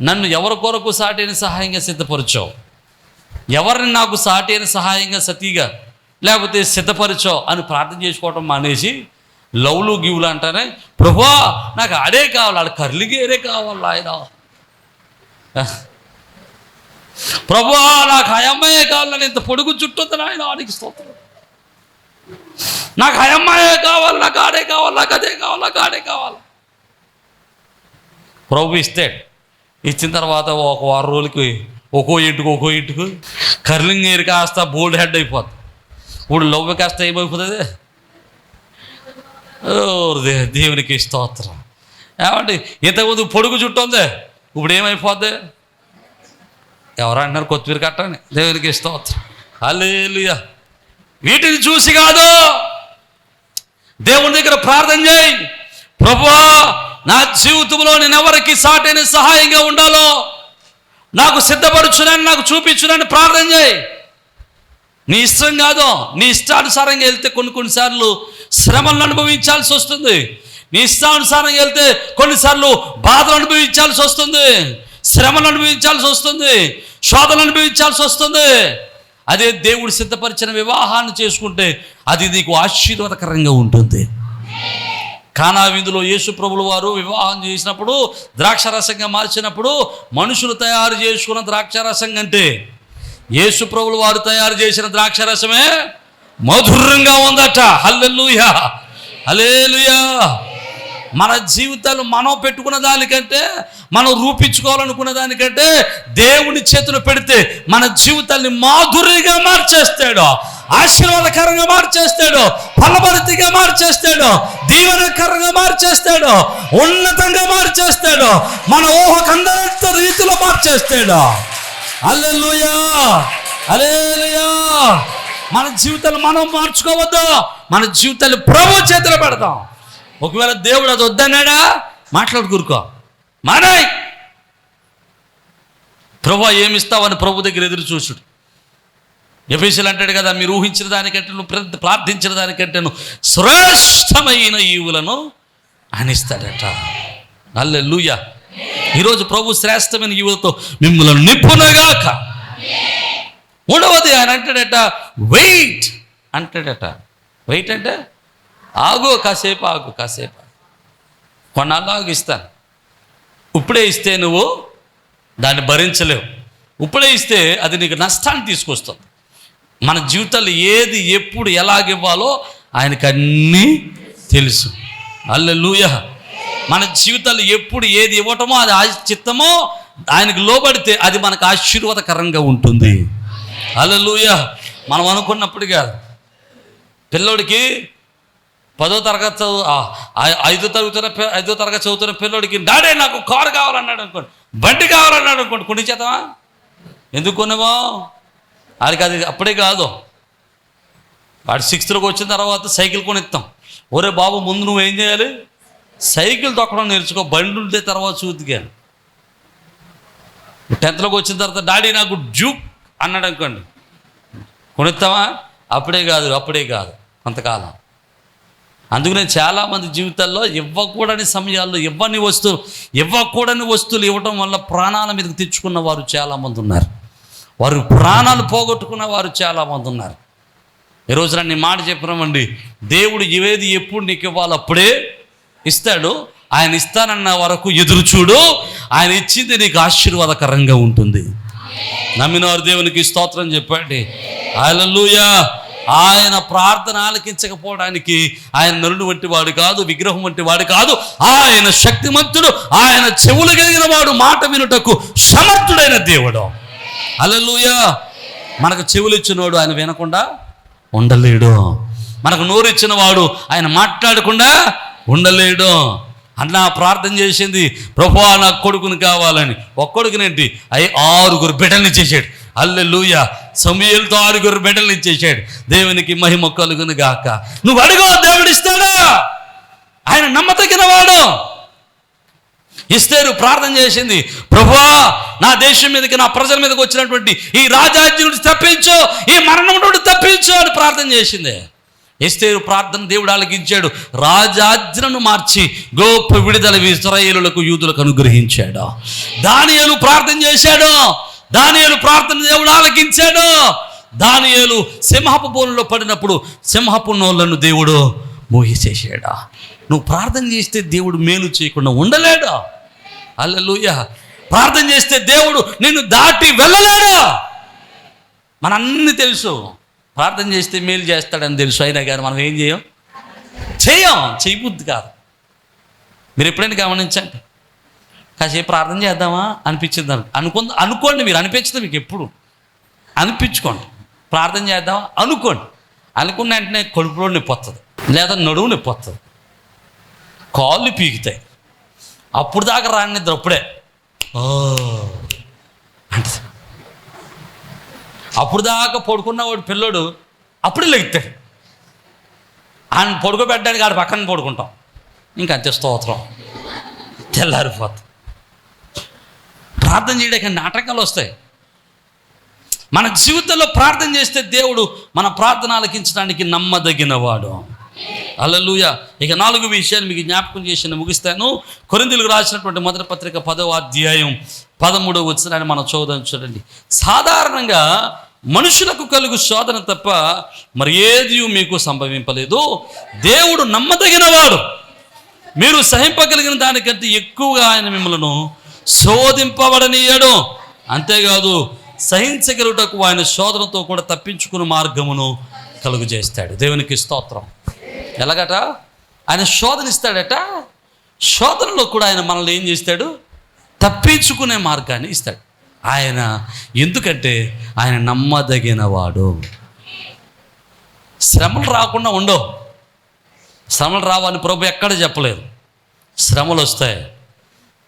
నన్ను ఎవరి కొరకు సాటి అయిన సహాయంగా సిద్ధపరచావు, ఎవరిని నాకు సాటి అయిన సహాయంగా సతీగా లేకపోతే సిద్ధపరచావు అని ప్రార్థన చేసుకోవటం మానేసి లవ్లు గివ్లు అంటానే, ప్రభువా నాకు ఆడే కావాలి, ఆడ కర్లిగేరే కావాలి ఆయన, ప్రభువా నాకు అమ్మాయే కావాలని ఇంత పొడుగు చుట్టూ ఆయన ఆడికి స్తోత్రం, నాకు అమ్మాయే కావాలి, నాకు ఆడే కావాలి, నాకు అదే కావాలి, నాకు ఆడే కావాలి. ప్రభు ఇస్తాడు. ఇచ్చిన తర్వాత ఒక వారం రోజులకి ఒక్కో ఇంటికి కర్లింగ్ ఏరి కాస్త బోల్డ్ హెడ్ అయిపోతుంది. ఇప్పుడు లవ్ కాస్త ఏమైపోతుంది? దేవునికి స్తోత్రం. ఏమండి ఇంతకుముందు పొడుగు చుట్టూ ఉంది, ఇప్పుడు ఏమైపోద్ది? ఎవరు అంటున్నారు కొత్తిమీర కట్టని? దేవునికి స్తోత్రం. హల్లెలూయా. వీటిని చూసి కాదు, దేవుని దగ్గర ప్రార్థన చేయి. ప్రభువా నా జీవితంలో నేను ఎవరికి సాటైన సహాయంగా ఉండాలో నాకు సిద్ధపరచునని, నాకు చూపించునని ప్రార్థన చేయి. నీ ఇష్టం కాదు, నీ ఇష్టానుసారంగా వెళ్తే కొన్నిసార్లు శ్రమలను అనుభవించాల్సి వస్తుంది. నీ ఇష్టానుసారంగా వెళ్తే కొన్నిసార్లు బాధలు అనుభవించాల్సి వస్తుంది, శ్రమలు అనుభవించాల్సి వస్తుంది, శోధనలు అనుభవించాల్సి వస్తుంది. అదే దేవుడు సిద్ధపరిచిన వివాహాన్ని చేసుకుంటే అది నీకు ఆశీర్వాదకరంగా ఉంటుంది. కానా విందులో యేసు ప్రభుల వారు వివాహం చేసినప్పుడు ద్రాక్షరసంగా మార్చినప్పుడు మనుషులు తయారు చేసుకున్న ద్రాక్షరసం కంటే యేసు ప్రభుల వారు తయారు చేసిన ద్రాక్షరసమే మధురంగా ఉందట. హల్లెలూయా, హల్లెలూయా. మన జీవితాలు మనం పెట్టుకున్న దానికంటే, మనం రూపించుకోవాలనుకున్న దానికంటే దేవుని చేతులు పెడితే మన జీవితాన్ని మాధుర్యంగా మార్చేస్తాడు, ఆశీర్వాదకరంగా మార్చేస్తాడు, ఫలభరితంగా మార్చేస్తాడు, దీవెనకరంగా మార్చేస్తాడు, ఉన్నతంగా మార్చేస్తాడు, మన ఊహకందనంత రీతిలో మార్చేస్తాడు. హల్లెలూయా, హల్లెలూయా. మన జీవితాలు మనం మార్చుకోవద్దు, మన జీవితాలు ప్రభు చేతిలో పెడతాం. ఒకవేళ దేవుడు అది వద్దన్నాడా, మాట్లాడుకూరుకో, మానాయ్. ప్రభు ఏమిస్తావని ప్రభు దగ్గర ఎదురు చూసుడు. ఎఫెసీయులు అంటాడు కదా, మీరు ఊహించిన దానికంటే, నువ్వు ప్రార్థించిన దానికంటే శ్రేష్టమైన ఈవులను ఆయన ఇస్తాడట. హల్లెలూయా. ఈరోజు ప్రభు శ్రేష్టమైన ఈవులతో మిమ్మల్ని నింపునుగాక. మూడవది ఆయన అంటాడట వెయిట్ అంటాడట. వెయిట్ అంటే ఆగు, కాసేపు ఆగు, కాసేపు కొన్నాళ్ళు ఆగు, ఇస్తాను. ఇప్పుడే ఇస్తే నువ్వు దాన్ని భరించలేవు. ఇప్పుడే ఇస్తే అది నీకు నష్టాన్ని తీసుకొస్తుంది. మన జీవితాలు ఏది ఎప్పుడు ఎలాగివ్వాలో ఆయనకు అన్నీ తెలుసు. హల్లెలూయా. మన జీవితాలు ఎప్పుడు ఏది ఇవ్వటమో అది చిత్తమో ఆయనకు లోబడితే అది మనకు ఆశీర్వాదకరంగా ఉంటుంది. హల్లెలూయా. మనం అనుకున్నప్పుడు కాదు. పిల్లోడికి 10వ తరగతి ఐదో తరగతి చదువుతున్న పిల్లోడికి డాడీ నాకు కారు కావాలన్నాడు అనుకోండి, బండి కావాలన్నాడు అనుకోండి, కొని చేద్దామా? ఎందుకు కొనేవో వాడికి అది అప్పుడే కాదు. వాడు 6th వచ్చిన తర్వాత సైకిల్ కొనిస్తాం. ఒరే బాబు ముందు నువ్వేం చేయాలి? సైకిల్ తొక్కడం నేర్చుకో, బండి ఉంటే తర్వాత చూద్దుగాను. 10th వచ్చిన తర్వాత డాడీ నాకు డ్యూక్ అన్నాడు అనుకోండి, కొనిస్తామా? అప్పుడే కాదు కొంతకాలం. అందుకనే చాలామంది జీవితాల్లో ఇవ్వకూడని సమయాల్లో ఇవ్వకూడని వస్తువులు ఇవ్వటం వల్ల ప్రాణాల మీదకి తెచ్చుకున్న వారు చాలామంది ఉన్నారు. వారు ప్రాణాలు పోగొట్టుకున్న వారు చాలామంది ఉన్నారు. ఈరోజు నన్ను ఈ మాట చెప్పినామండి, దేవుడు ఏది ఎప్పుడు నీకు ఇవ్వాలి అప్పుడే ఇస్తాడు. ఆయన ఇస్తానన్న వరకు ఎదురు చూడు, ఆయన ఇచ్చింది నీకు ఆశీర్వాదకరంగా ఉంటుంది. నమ్మినవారు దేవునికి స్తోత్రం చెప్పండి. హల్లెలూయా. ఆయన ప్రార్థన ఆలకించకపోవడానికి ఆయన నరుడు వంటి వాడు కాదు, విగ్రహం వంటి వాడు కాదు. ఆయన శక్తిమంతుడు, ఆయన చెవులు కలిగిన వాడు, మాట వినుటకు సమర్థుడైన దేవుడు. హల్లెలూయా. మనకు చెవులు ఇచ్చినవాడు ఆయన వినకుండా ఉండలేడు. మనకు నోరు ఇచ్చిన వాడు ఆయన మాట్లాడకుండా ఉండలేడు. అన్నా ప్రార్థన చేసింది, ప్రభువా నాకు కొడుకుని కావాలని. ఒక్కొడుకునేంటి 6 బిడ్డల్ని చేశాడు. హల్లెలూయా. సమూయేలుతో 6 బిడ్డల్ని ఇచ్చేసాడు. దేవునికి మహిమ కలుగును గాక. నువ్వు అడుగు, దేవుడు ఇస్తాడా. ఆయన నమ్మదగిన వాడు. ఎస్తేరు ప్రార్థన చేసింది, ప్రభువా నా దేశం మీదకి, నా ప్రజల మీదకి వచ్చినటువంటి ఈ రాజాజ్ఞ నుండి తప్పించు, ఈ మరణం నుండి తప్పించు అని ప్రార్థన చేసింది. ఎస్తేరు ప్రార్థన దేవుడు ఆలకించాడు. రాజాజ్ఞను మార్చి గొప్ప విడుదల ఇశ్రాయేలులకు, యూదులకు అనుగ్రహించాడు. దానియేలు ప్రార్థన చేశాడు. దానియేలు ప్రార్థన దేవుడు ఆలకించాడు. దానియేలు సింహపు బోనులో పడినప్పుడు సింహపు నోళ్లను దేవుడు మోగిసేసాడు. నువ్వు ప్రార్థన చేస్తే దేవుడు మేలు చేయకుండా ఉండలేడు. హల్లెలూయా. ప్రార్థన చేస్తే దేవుడు నిన్ను దాటి వెళ్ళలేడు. మనందరికీ తెలుసు ప్రార్థన చేస్తే మేలు చేస్తాడని తెలుసు, అయినా కానీ మనం ఏం చేయబుద్ధి కాదు. మీరు ఎప్పుడైనా గమనించండి, కాసేపు ప్రార్థన చేద్దామా అనిపించింది అనుకోండి. మీరు అనిపించదు, మీకు ఎప్పుడు అనిపించుకోండి. ప్రార్థన చేద్దామా అనుకున్న వెంటనే కడుపులో నొప్పి వస్తుంది, లేదా నడువు నొప్పి వస్తుంది, కాళ్ళు పీకుతాయి. అప్పుడు దాకా రాని నిద్ర అప్పుడే అంటే అప్పుడు దాకా పడుకున్నవాడు పిల్లడు అప్పుడే లెగుతాడు. ఆయన పడుకోబెట్టడానికి ఆడ పక్కన పడుకుంటాం, ఇంకంతే స్తోత్రం, తెల్లారిపోతుంది. ప్రార్థన చేయడానికి నాటకాలు వస్తాయి. మన జీవితంలో ప్రార్థన చేస్తే దేవుడు మన ప్రార్థన ఆలకించడానికి నమ్మదగినవాడు. హల్లెలూయా. ఇక 4 విషయాలు మీకు జ్ఞాపకం చేసి ముగిస్తాను. కొరింథీయులకు రాసినటువంటి మొదటి పత్రిక 10వ అధ్యాయం 13వ వచనాన్ని మనం చూడండి. సాధారణంగా మనుషులకు కలుగు శోధన తప్ప మరి ఏది మీకు సంభవింపలేదు. దేవుడు నమ్మదగినవాడు. మీరు సహింపగలిగిన దానికంటే ఎక్కువగా ఆయన మిమ్మల్ని శోధింపబడనీయడు. అంతేకాదు, సహించగలుగుటకు ఆయన శోధనతో కూడా తప్పించుకునే మార్గమును కలుగు చేస్తాడు. దేవునికి స్తోత్రం. ఎలాగట? ఆయన శోధనిస్తాడట. శోధనలో కూడా ఆయన మనల్ని ఏం చేస్తాడు? తప్పించుకునే మార్గాన్ని ఇస్తాడు ఆయన. ఎందుకంటే ఆయన నమ్మదగినవాడు. శ్రమలు రాకుండా ఉండవు. శ్రమలు రావని ప్రభు ఎక్కడ చెప్పలేదు. శ్రమలు వస్తాయి,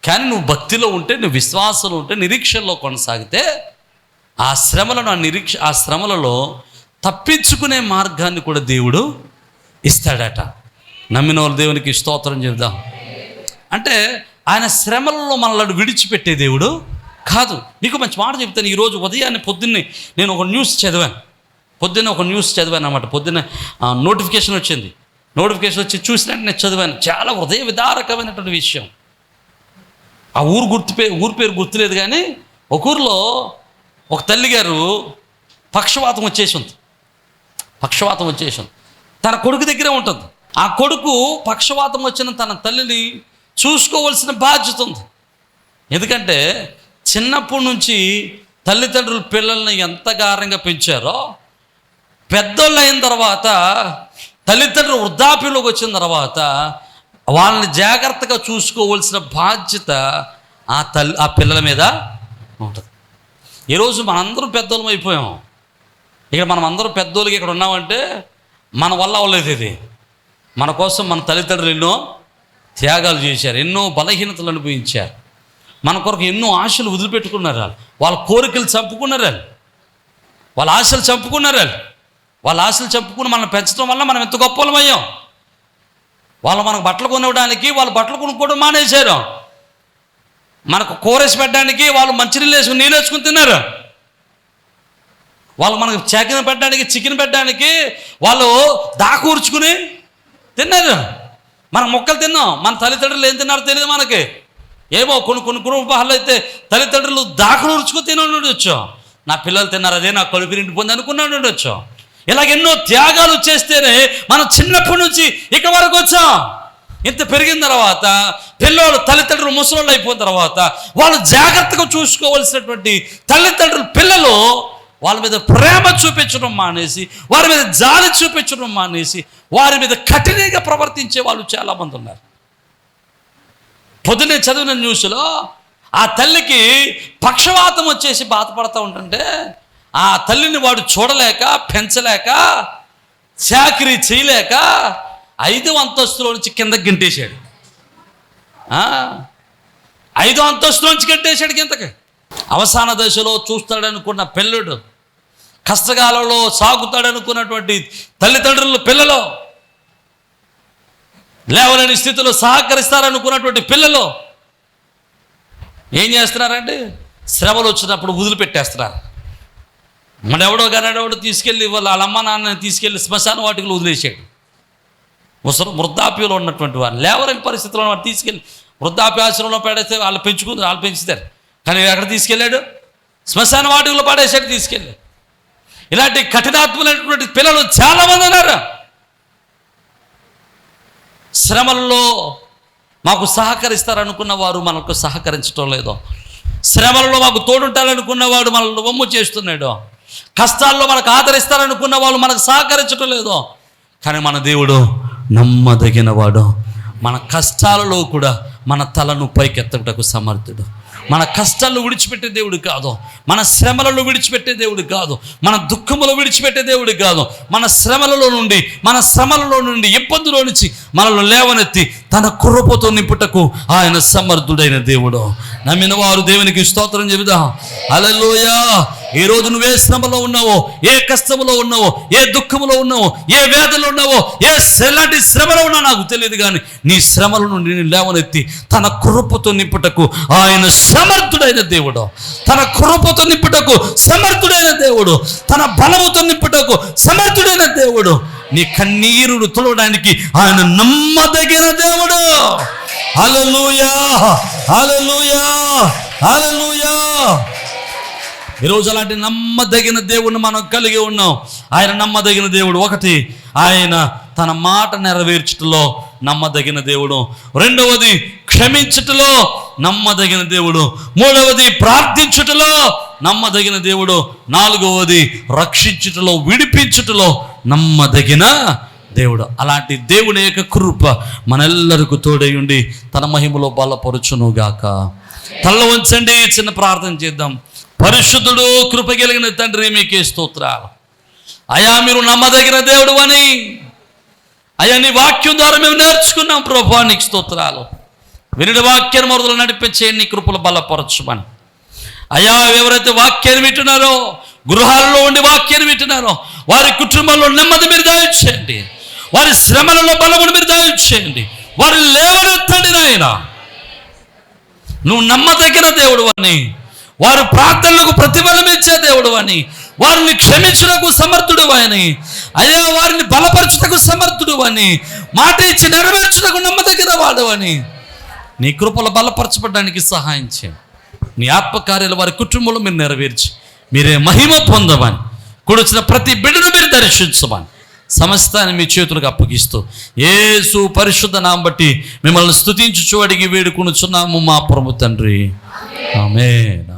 కానీ నువ్వు భక్తిలో ఉంటే, నువ్వు విశ్వాసంలో ఉంటే, నిరీక్షణలో కొనసాగితే ఆ శ్రమలలో తప్పించుకునే మార్గాన్ని కూడా దేవుడు ఇస్తాడట. నమ్మిన వాళ్ళు దేవునికి స్తోత్రం చెప్దాం. అంటే ఆయన శ్రమలలో మనల్ని విడిచిపెట్టే దేవుడు కాదు. నీకు మంచి మాట చెప్తాను. ఈరోజు పొద్దున్నే నేను ఒక న్యూస్ చదివాను. అన్నమాట. పొద్దున్నే నోటిఫికేషన్ వచ్చింది. నోటిఫికేషన్ వచ్చి చూసినట్టు నేను చదివాను. చాలా హృదయ విదారకమైనటువంటి విషయం. ఆ ఊరు పేరు గుర్తులేదు, కానీ ఒక ఊరిలో ఒక తల్లిగారు పక్షవాతం వచ్చేసి ఉంది. తన కొడుకు దగ్గరే ఉంటుంది. ఆ కొడుకు పక్షవాతం వచ్చిన తన తల్లిని చూసుకోవాల్సిన బాధ్యత ఉంది. ఎందుకంటే చిన్నప్పటి నుంచి తల్లిదండ్రులు పిల్లల్ని ఎంత గారంగా పెంచారో, పెద్దోళ్ళు అయిన తర్వాత, తల్లిదండ్రులు వృద్ధాప్యంలోకి వచ్చిన తర్వాత వాళ్ళని జాగ్రత్తగా చూసుకోవాల్సిన బాధ్యత ఆ పిల్లల మీద ఉంటుంది. ఈరోజు మనందరం పెద్దోళ్ళం అయిపోయాం. ఇక్కడ మనం అందరం పెద్దోళ్ళకి ఇక్కడ ఉన్నామంటే మన వల్ల అవ్వలేదు. ఇది మన కోసం మన తల్లిదండ్రులు ఎన్నో త్యాగాలు చేశారు, ఎన్నో బలహీనతలు అనుభవించారు, మన కొరకు ఎన్నో ఆశలు వదిలిపెట్టుకున్నారు. వాళ్ళ కోరికలు చంపుకున్నారు, వాళ్ళ ఆశలు చంపుకుని మనల్ని పెంచడం వల్ల మనం ఎంత గొప్పలమయ్యాం. వాళ్ళు మనకు బట్టలు కొనివ్వడానికి వాళ్ళు బట్టలు కొనుక్కోవడం మానేశారు. మనకు కూరేసి పెట్టడానికి వాళ్ళు మంచినీళ్ళు వేసుకుని నీళ్ళు వేసుకుని తిన్నారు. వాళ్ళు మనకు చికెన్ పెట్టడానికి వాళ్ళు దాకూర్చుకుని తిన్నారు. మనం మొక్కలు తిన్నాం, మన తల్లిదండ్రులు ఏం తిన్నారో తెలియదు మనకి. ఏమో కొన్ని కుటుంబాల్లో అయితే తల్లిదండ్రులు దాఖలు రుచుకు తిని ఉండొచ్చు. నా పిల్లలు తిన్నారు, అదే నా కడుపు నిండిపోయింది అనుకున్నాడు ఉండొచ్చు. ఇలాగ ఎన్నో త్యాగాలు చేస్తేనే మనం చిన్నప్పటి నుంచి ఇక్కడ వరకు వచ్చాం. ఇంత పెరిగిన తర్వాత పిల్లలు తల్లిదండ్రులు ముసలోళ్ళు అయిపోయిన తర్వాత వాళ్ళు జాగ్రత్తగా చూసుకోవాల్సినటువంటి తల్లిదండ్రులు పిల్లలు వాళ్ళ మీద ప్రేమ చూపించడం మానేసి, వారి మీద జాలి చూపించడం మానేసి, వారి మీద కఠినంగా ప్రవర్తించే వాళ్ళు చాలామంది ఉన్నారు. పొద్దునే చదివిన న్యూస్లో ఆ తల్లికి పక్షవాతం వచ్చేసి బాధపడుతూ ఉంటుంటే ఆ తల్లిని వాడు చూడలేక, పెంచలేక, చాకరీ చేయలేక 5వ అంతస్తులో నుంచి కిందకి గెంటేశాడు. 5వ అంతస్తులో నుంచి గెంటేశాడు కిందకి. అవసాన దశలో చూస్తాడనుకున్న పిల్లడు, కష్టకాలంలో సాగుతాడనుకున్నటువంటి తల్లిదండ్రుల పిల్లలు, లేవలేని స్థితిలో సహకరిస్తారనుకున్నటువంటి పిల్లలు ఏం చేస్తున్నారంటే శ్రమలు వచ్చినప్పుడు వదిలిపెట్టేస్తున్నారు. మనెవడో గనెవడో తీసుకెళ్ళి వాళ్ళ అమ్మ నాన్నని తీసుకెళ్ళి శ్మశాన వాటికలు వదిలేసాడు. వృద్ధాప్యంలో ఉన్నటువంటి వారు, లేవలేని పరిస్థితుల్లో వారు తీసుకెళ్ళి వృద్ధాప్యాశ్రమంలో పడేస్తే వాళ్ళు పెంచుతారు. కానీ ఎక్కడ తీసుకెళ్ళాడు? శ్మశాన వాటికలో పడేసాడు తీసుకెళ్ళి. ఇలాంటి కఠినాత్మలైనటువంటి పిల్లలు చాలామంది ఉన్నారు. శ్రమల్లో మాకు సహకరిస్తారనుకున్న వారు మనకు సహకరించడం లేదో, శ్రమలలో మాకు తోడుంటారనుకున్నవాడు మనల్ని వమ్ము చేస్తున్నాడు, కష్టాల్లో మనకు ఆదరిస్తారనుకున్న వాళ్ళు మనకు సహకరించడం లేదో. కానీ మన దేవుడు నమ్మదగిన వాడు. మన కష్టాలలో కూడా మన తలను పైకెత్తటకు సమర్థుడు. మన కష్టాలను విడిచిపెట్టే దేవుడు కాదు, మన శ్రమలను విడిచిపెట్టే దేవుడు కాదు, మన దుఃఖములు విడిచిపెట్టే దేవుడు కాదు. మన శ్రమలలో నుండి ఇబ్బందులో నుంచి మనల్ని లేవనెత్తి తన కృపతో నింపుటకు ఆయన సమర్థుడైన దేవుడు. నమ్మిన వారు దేవునికి స్తోత్రం చెబుదాం. హల్లెలూయా. ఈ రోజు నువ్వే శ్రమలో ఉన్నావో, ఏ కష్టములో ఉన్నావో, ఏ దుఃఖములో ఉన్నావో, ఏ వేదనలో ఉన్నావో, ఎలాంటి శ్రమలో ఉన్నా నాకు తెలియదు, కానీ నీ శ్రమల నుండి నేను లేవనెత్తి తన కృపతో నింపుటకు ఆయన సమర్థుడైన దేవుడు. తన కృపతో నింపుటకు సమర్థుడైన దేవుడు. తన బలముతో నింపుటకు సమర్థుడైన దేవుడు. నీ కన్నీరును తుడవడానికి ఆయన నమ్మదగిన దేవుడు. హల్లెలూయా, హల్లెలూయా, హల్లెలూయా. ఈరోజు అలాంటి నమ్మదగిన దేవుడిని మనం కలిగి ఉన్నాం. ఆయన నమ్మదగిన దేవుడు. 1, ఆయన తన మాట నెరవేర్చుటలో నమ్మదగిన దేవుడు. 2వది క్షమించుటలో నమ్మదగిన దేవుడు. 3వది ప్రార్థించుటలో నమ్మదగిన దేవుడు. 4వది రక్షించుటలో, విడిపించుటలో నమ్మదగిన దేవుడు. అలాంటి దేవుని యొక్క కృప మనెల్లరికీ తోడై ఉండి తన మహిమలో బలపరుచునుగాక. తల్ల వంచండి, చిన్న ప్రార్థన చేద్దాం. పరిశుద్ధుడు, కృప కలిగిన తండ్రి, మీకే స్తోత్రాలు. అయా మీరు నమ్మదగిన దేవుడు అని అయ్యా నీ వాక్యం ద్వారా మేము నేర్చుకున్నాం ప్రభువా, నీకు స్తోత్రాలు. వినిన వాక్యాన్ని మొదలు నడిపించేయండి, నీ కృపలు బలపరచుమని. అయ్యా ఎవరైతే వాక్యాన్ని వింటున్నారో, గృహాలలో ఉండి వాక్యాన్ని వింటున్నారో, వారి కుటుంబంలో నెమ్మది మీరు దయచేయండి. వారి శ్రమలలో బలమును మీరు దయచేయండి. వారి లేవనెత్తండి నాయన. నువ్వు నమ్మదగిన దేవుడు అని, వారి ప్రార్థనలకు ప్రతిఫలం ఇచ్చే దేవుడు అని, వారిని క్షమించుటకు సమర్థుడు అని, అయ్యా వారిని బలపరచుటకు సమర్థుడు అని, మాట ఇచ్చి నెరవేర్చుటకు నమ్మదగిన వాడు అని, నీ కృపలో బలపరచబడడానికి సహాయం చేయండి. నీ ఆత్మకార్యాలు వారి కుటుంబంలో మీరు నెరవేర్చి మీరే మహిమ పొందమని, కూడొచ్చిన ప్రతి బిడ్డను మీరు దర్శించమని సమస్తాన్ని మీ చేతులకు అప్పగిస్తూ యేసు పరిశుద్ధ నామం బట్టి మిమ్మల్ని స్తుతించుచు అడిగి వేడుకొనుచున్నాము మా ప్రభు తండ్రి. ఆమేన్.